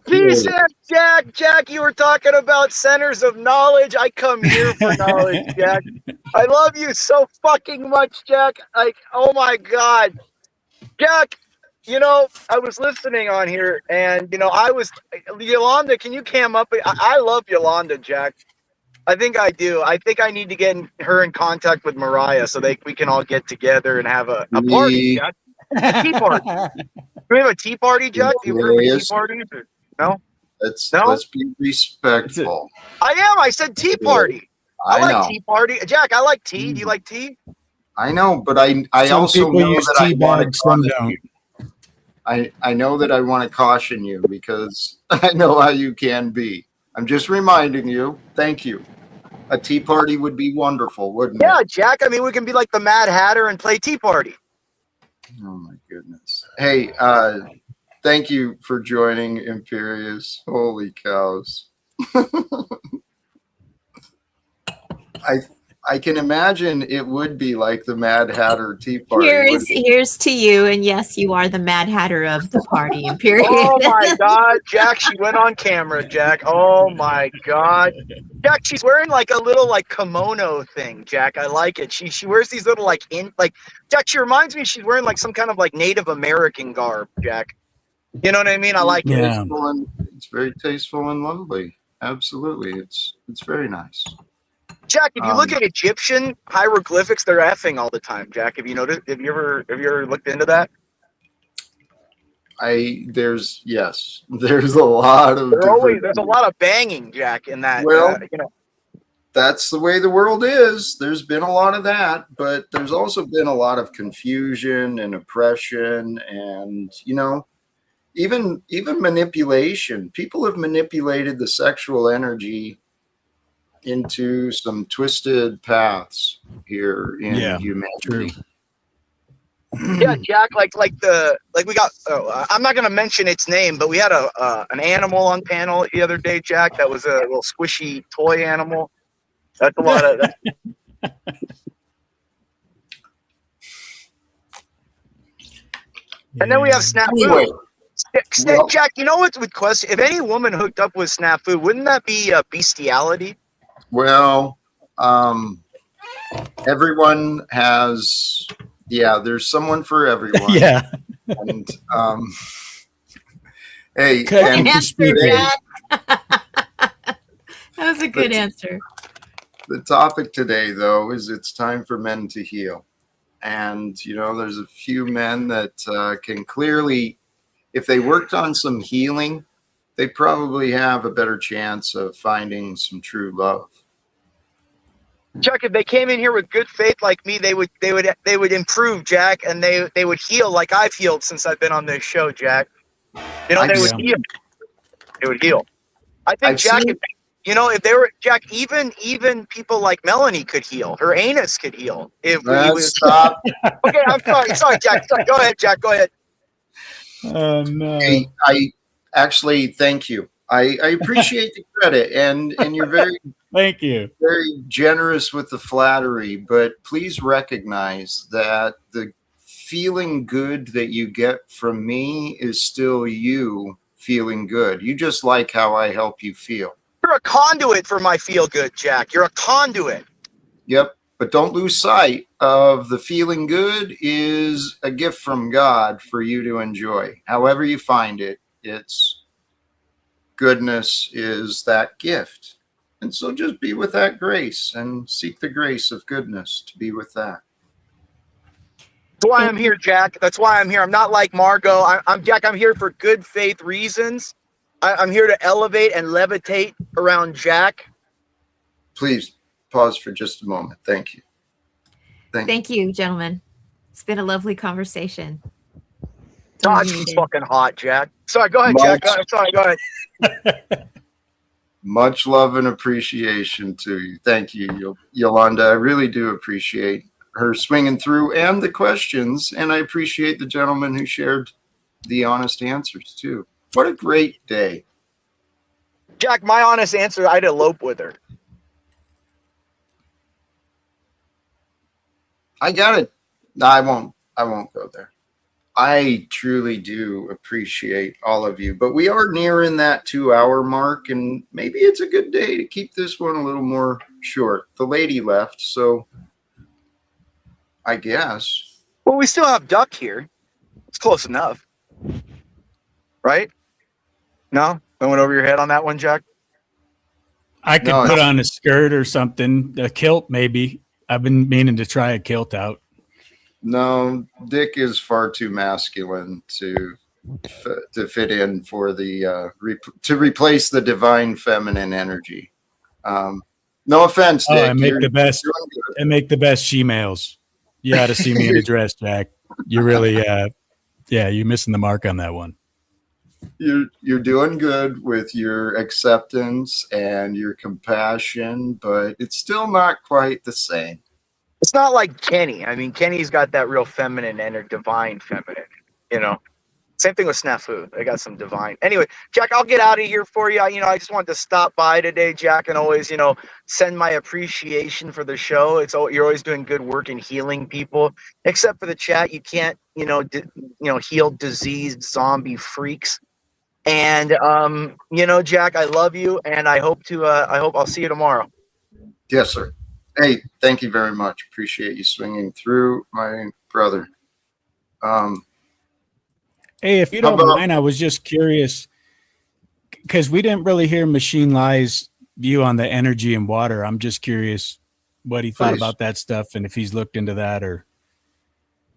Jack, you were talking about centers of knowledge. I come here for knowledge, Jack. I love you so fucking much, Jack. Like, oh my God. Jack, I was listening on here, and, Yolanda, can you cam up? I love Yolanda, Jack. I think I do. I think I need to get her in contact with Mariah so we can all get together and have a party, Jack. A tea party. Can we have a tea party, Jack? Do you remember tea parties? No? Let's be respectful. I am. I said tea party. I like know. Tea party. Jack, I like tea. Do you like tea? I know, but I Some also people know use that tea bags, some don't. I know that I want to caution you because I know how you can be. I'm just reminding you. Thank you. A tea party would be wonderful, wouldn't it? Yeah, Jack. I mean, we can be like the Mad Hatter and play tea party. Oh my goodness. Hey, thank you for joining, Imperius. Holy cows. I can imagine it would be like the Mad Hatter tea party. Here's to you, and yes, you are the Mad Hatter of the party, Imperius. Oh my God, Jack! She went on camera, Jack. Oh my God, Jack! She's wearing like a little kimono thing, Jack. I like it. She wears these little Jack. She reminds me she's wearing like some kind of like Native American garb, Jack. You know what I mean? I like it. It's very tasteful and lovely. Absolutely, it's very nice. Jack, if you look at Egyptian hieroglyphics, they're effing all the time. Jack, have you noticed? Have you ever looked into that? There's a lot of. There's a lot of banging, Jack, in that. Well, that's the way the world is. There's been a lot of that, but there's also been a lot of confusion and oppression, and even manipulation. People have manipulated the sexual energy into some twisted paths here in humanity. True. Yeah, Jack. Like we got. I'm not gonna mention its name, but we had an animal on panel the other day, Jack. That was a little squishy toy animal. That's a lot of. And then we have Snafu. Anyway, well, Jack, you know what's with question? If any woman hooked up with Snafu, wouldn't that be bestiality? well, everyone has. Yeah, there's someone for everyone. Yeah. And hey, Good and answer, today, Jack. That was a good answer. the topic today, though, is it's time for men to heal. And, you know, there's a few men that can clearly, if they worked on some healing, they probably have a better chance of finding some true love. Chuck, if they came in here with good faith like me, they would improve, Jack, and they would heal like I've healed since I've been on this show, Jack. You know, they would heal. They would heal. I think, Jack, if they were Jack, even people like Melanie could heal. Her anus could heal. If we was Stop. Okay, I'm sorry, Jack. Sorry. Go ahead, Jack. Go ahead. Oh no. Hey, I actually thank you. I appreciate the credit, and you're very Thank you. very generous with the flattery, but please recognize that the feeling good that you get from me is still you feeling good. You just like how I help you feel. You're a conduit for my feel good, Jack. You're a conduit. Yep. But don't lose sight of the feeling good is a gift from God for you to enjoy. However you find it, it's goodness is that gift. And so just be with that grace and seek the grace of goodness to be with that. That's why I'm here, Jack. That's why I'm here. I'm not like Margot. I'm Jack. I'm here for good faith reasons. I'm here to elevate and levitate around Jack. Please pause for just a moment. Thank you. Thank you, gentlemen. It's been a lovely conversation. God, she's fucking hot, Jack. Sorry, go ahead, Jack. Sorry, go ahead. Much love and appreciation to you. Thank you, Yolanda. I really do appreciate her swinging through and the questions, and I appreciate the gentleman who shared the honest answers too. What a great day. Jack, my honest answer, I'd elope with her. I got it. No, I won't go there. I truly do appreciate all of you, but we are nearing that 2-hour mark, and maybe it's a good day to keep this one a little more short. The lady left, so I guess. Well, we still have Duck here. It's close enough. Right? No? I went over your head on that one, Jack? I could put on a skirt or something, a kilt maybe. I've been meaning to try a kilt out. No, Dick is far too masculine to fit in for the to replace the divine feminine energy. No offense, Dick. I make the best. I make the best she-males. You ought to see me in a dress, Jack. You really, you're missing the mark on that one. You're doing good with your acceptance and your compassion, but it's still not quite the same. It's not like Kenny. I mean, Kenny's got that real feminine and divine feminine, you know. Same thing with Snafu. They got some divine. Anyway, Jack, I'll get out of here for you. I just wanted to stop by today, Jack, and always, send my appreciation for the show. You're always doing good work in healing people. Except for the chat, you can't, heal diseased zombie freaks. And Jack, I love you, and I hope I'll see you tomorrow. Yes, sir. Hey, thank you very much. Appreciate you swinging through, my brother. Hey, if you don't mind, I was just curious because we didn't really hear Machine Lie's view on the energy and water. I'm just curious what he thought about that stuff and if he's looked into that, or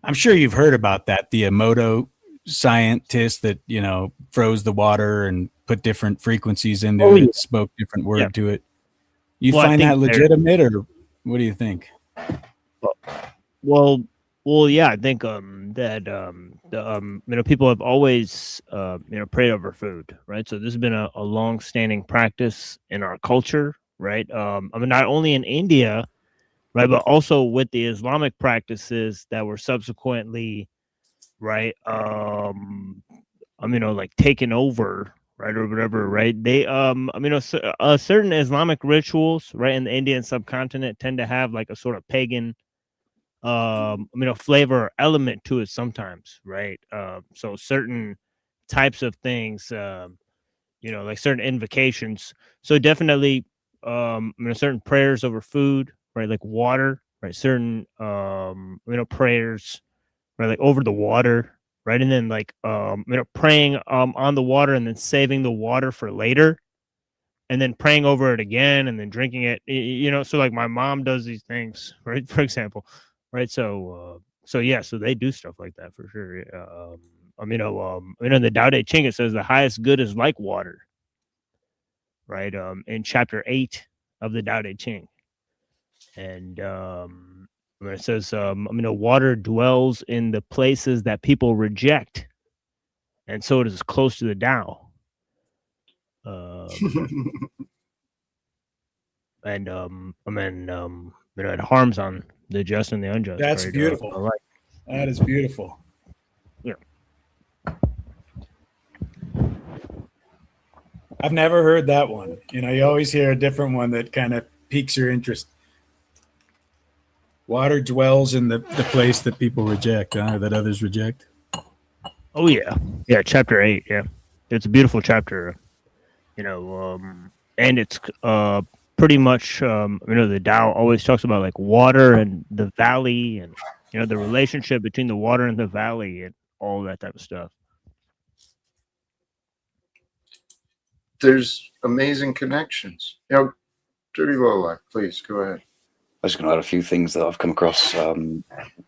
I'm sure you've heard about that. The Emoto scientist that, froze the water and put different frequencies into it, spoke different word to it. You find that legitimate, or what do you think? Well, yeah, I think that people have always prayed over food, right? So this has been a long-standing practice in our culture, right? Not only in India, right? But also with the Islamic practices that were subsequently, right, like taken over, right, or whatever, right? They, certain Islamic rituals, right, in the Indian subcontinent tend to have like a sort of pagan, flavor or element to it sometimes, right? So certain types of things, like certain invocations. So definitely, certain prayers over food, right, like water, right, certain, prayers, right, like over the water, right, and then like, praying on the water and then saving the water for later, and then praying over it again and then drinking it. So like my mom does these things, right? For example, right? So yeah, so they do stuff like that for sure. Yeah. In the Tao Te Ching it says the highest good is like water, right? In chapter 8 of the Tao Te Ching, and it says, water dwells in the places that people reject, and so it is close to the Tao. And it harms on the just and the unjust. That's right? beautiful. Alike. That is beautiful. Yeah. I've never heard that one. You always hear a different one that kind of piques your interest. Water dwells in the place that people reject, or that others reject. Oh yeah, chapter 8. Yeah, it's a beautiful chapter. And it's pretty much the Tao always talks about like water and the valley, and the relationship between the water and the valley and all that type of stuff. There's amazing connections. Dirty Low Life, please go ahead. I was going to add a few things that I've come across.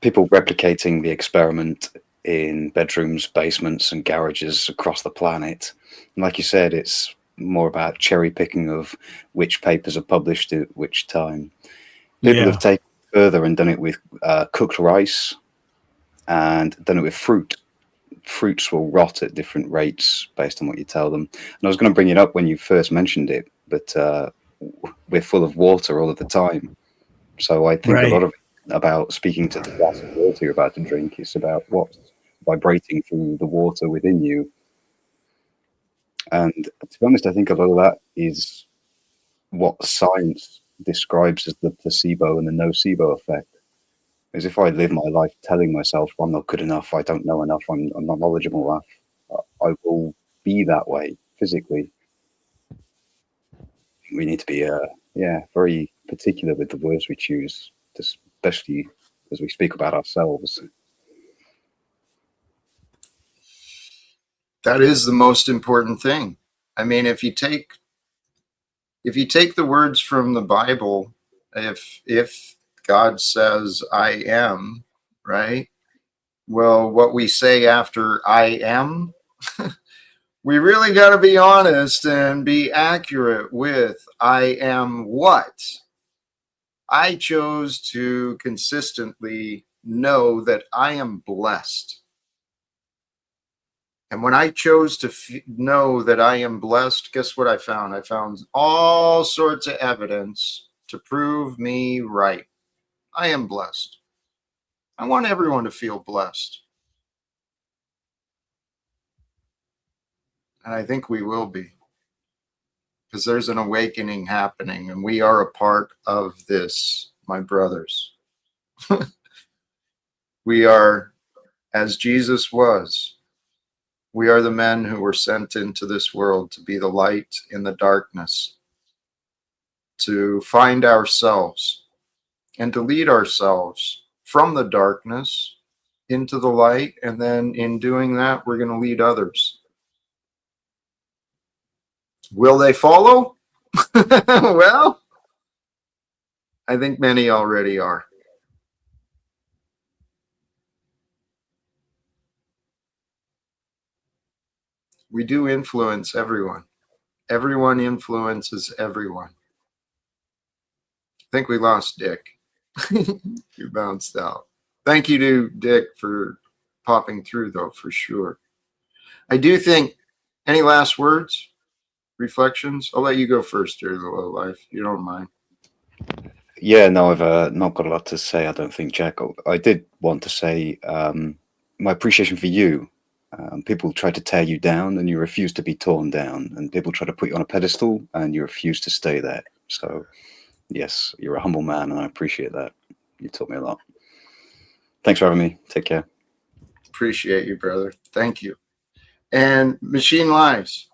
People replicating the experiment in bedrooms, basements, and garages across the planet. And like you said, it's more about cherry picking of which papers are published at which time. People have taken it further and done it with cooked rice and done it with fruit. Fruits will rot at different rates based on what you tell them. And I was going to bring it up when you first mentioned it, but we're full of water all of the time. So I think a lot of it about speaking to the glass of water you're about to drink is about what's vibrating through the water within you. And to be honest, I think a lot of that is what science describes as the placebo and the nocebo effect. As if I live my life telling myself I'm not good enough, I don't know enough, I'm not knowledgeable enough, I will be that way physically. We need to be very particular with the words we choose, especially as we speak about ourselves. That is the most important thing. I mean, if you take the words from the Bible, if God says I am, right? Well, what we say after I am, we really got to be honest and be accurate with I am what? I chose to consistently know that I am blessed. And when I chose to know that I am blessed, guess what I found? I found all sorts of evidence to prove me right. I am blessed. I want everyone to feel blessed. And I think we will be. Because there's an awakening happening, and we are a part of this, my brothers. We are, as Jesus was, we are the men who were sent into this world to be the light in the darkness, to find ourselves and to lead ourselves from the darkness into the light. And then in doing that, we're going to lead others. Will they follow? Well, I think many already are. We do influence everyone. Everyone influences everyone. I think we lost Dick. You bounced out. Thank you to Dick for popping through, though, for sure. I do think, any last words, reflections? I'll let you go first, dear Low Life. You don't mind. Yeah, no, I've not got a lot to say, I don't think, Jack. I did want to say my appreciation for you. People try to tear you down and you refuse to be torn down, and people try to put you on a pedestal and you refuse to stay there. So, yes, you're a humble man, and I appreciate that. You taught me a lot. Thanks for having me. Take care. Appreciate you, brother. Thank you. And Machine Lives.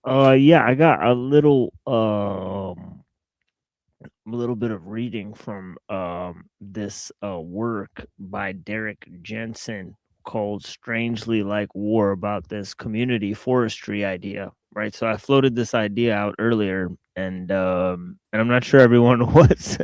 Yeah, I got a little bit of reading from this work by Derek Jensen called Strangely Like War, about this community forestry idea, right? So I floated this idea out earlier, and I'm not sure everyone was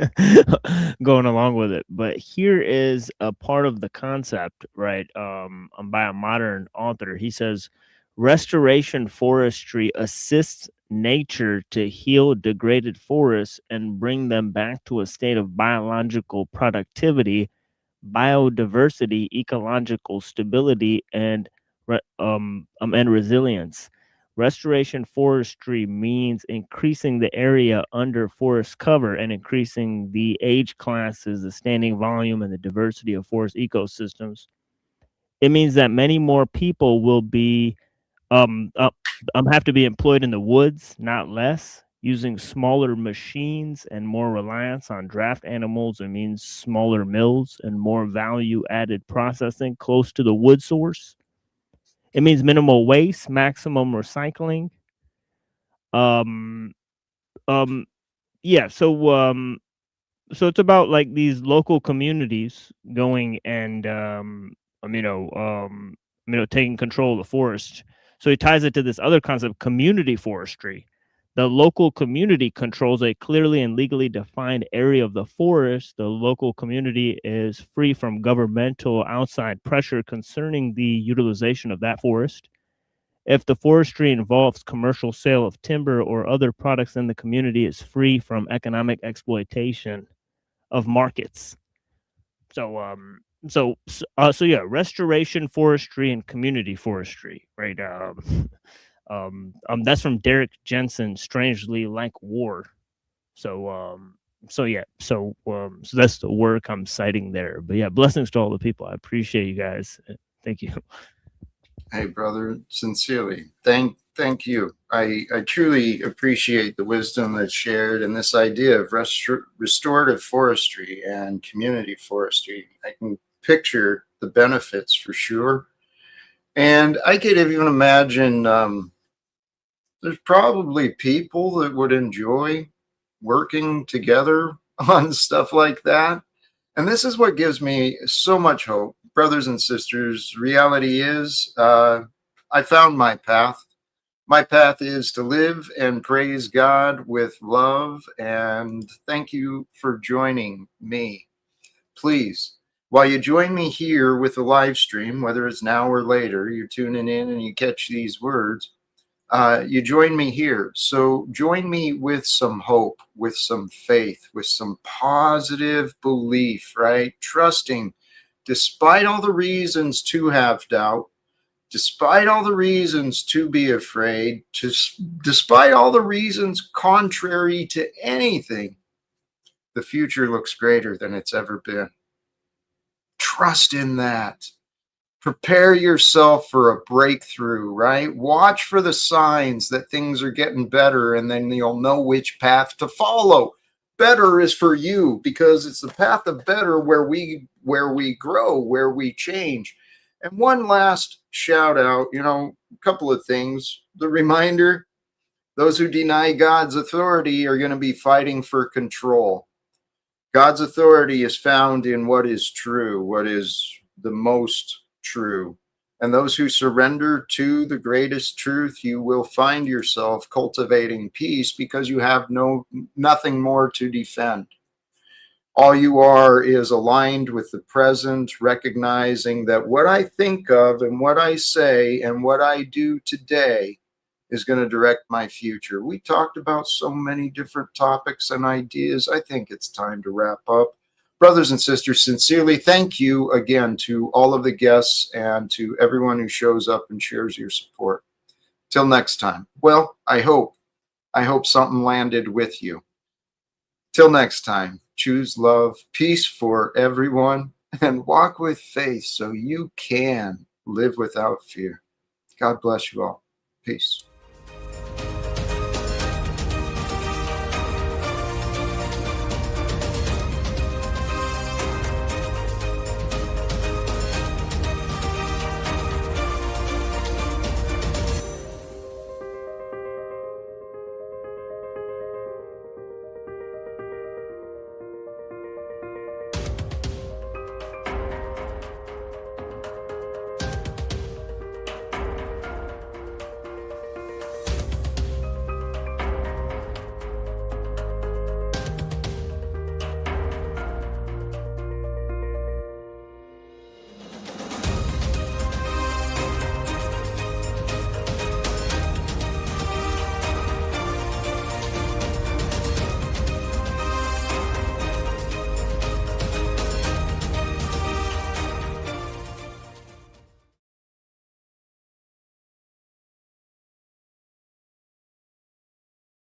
going along with it, but here is a part of the concept, right? By a modern author. He says restoration forestry assists nature to heal degraded forests and bring them back to a state of biological productivity, biodiversity, ecological stability, and resilience. Restoration forestry means increasing the area under forest cover and increasing the age classes, the standing volume, and the diversity of forest ecosystems. It means that many more people will be have to be employed in the woods, not less. Using smaller machines and more reliance on draft animals, it means smaller mills and more value added processing close to the wood source. It means minimal waste, maximum recycling. Um, yeah. So it's about like these local communities going and taking control of the forest. So he ties it to this other concept, community forestry. The local community controls a clearly and legally defined area of the forest. The local community is free from governmental outside pressure concerning the utilization of that forest. If the forestry involves commercial sale of timber or other products, then the community is free from economic exploitation of markets. So yeah, restoration forestry and community forestry, right? That's from Derek Jensen, Strangely Like War. So that's the work I'm citing there. But yeah, blessings to all the people. I appreciate you guys. Thank you. Hey, brother, sincerely, thank you. I truly appreciate the wisdom that's shared and this idea of restorative forestry and community forestry. I can picture the benefits for sure. And I could even imagine there's probably people that would enjoy working together on stuff like that. And this is what gives me so much hope. Brothers and sisters, reality is I found my path. My path is to live and praise God with love. And thank you for joining me. Please, while you join me here with the live stream, whether it's now or later, you're tuning in and you catch these words, you join me here. So join me with some hope, with some faith, with some positive belief, right? Trusting, despite all the reasons to have doubt, despite all the reasons to be afraid, despite all the reasons contrary to anything, the future looks greater than it's ever been. Trust in that. Prepare yourself for a breakthrough, right? Watch for the signs that things are getting better, and then you'll know which path to follow. Better is for you because it's the path of better where we grow, where we change. And one last shout out, a couple of things. The reminder, those who deny God's authority are going to be fighting for control. God's authority is found in what is true, what is the most true. And those who surrender to the greatest truth, you will find yourself cultivating peace because you have nothing more to defend. All you are is aligned with the present, recognizing that what I think of and what I say and what I do today is going to direct my future. We talked about so many different topics and ideas. I think it's time to wrap up. Brothers and sisters, sincerely, thank you again to all of the guests and to everyone who shows up and shares your support. Till next time. Well, I hope I hope something landed with you. Till next time, choose love, peace for everyone, and walk with faith so you can live without fear. God bless you all. Peace.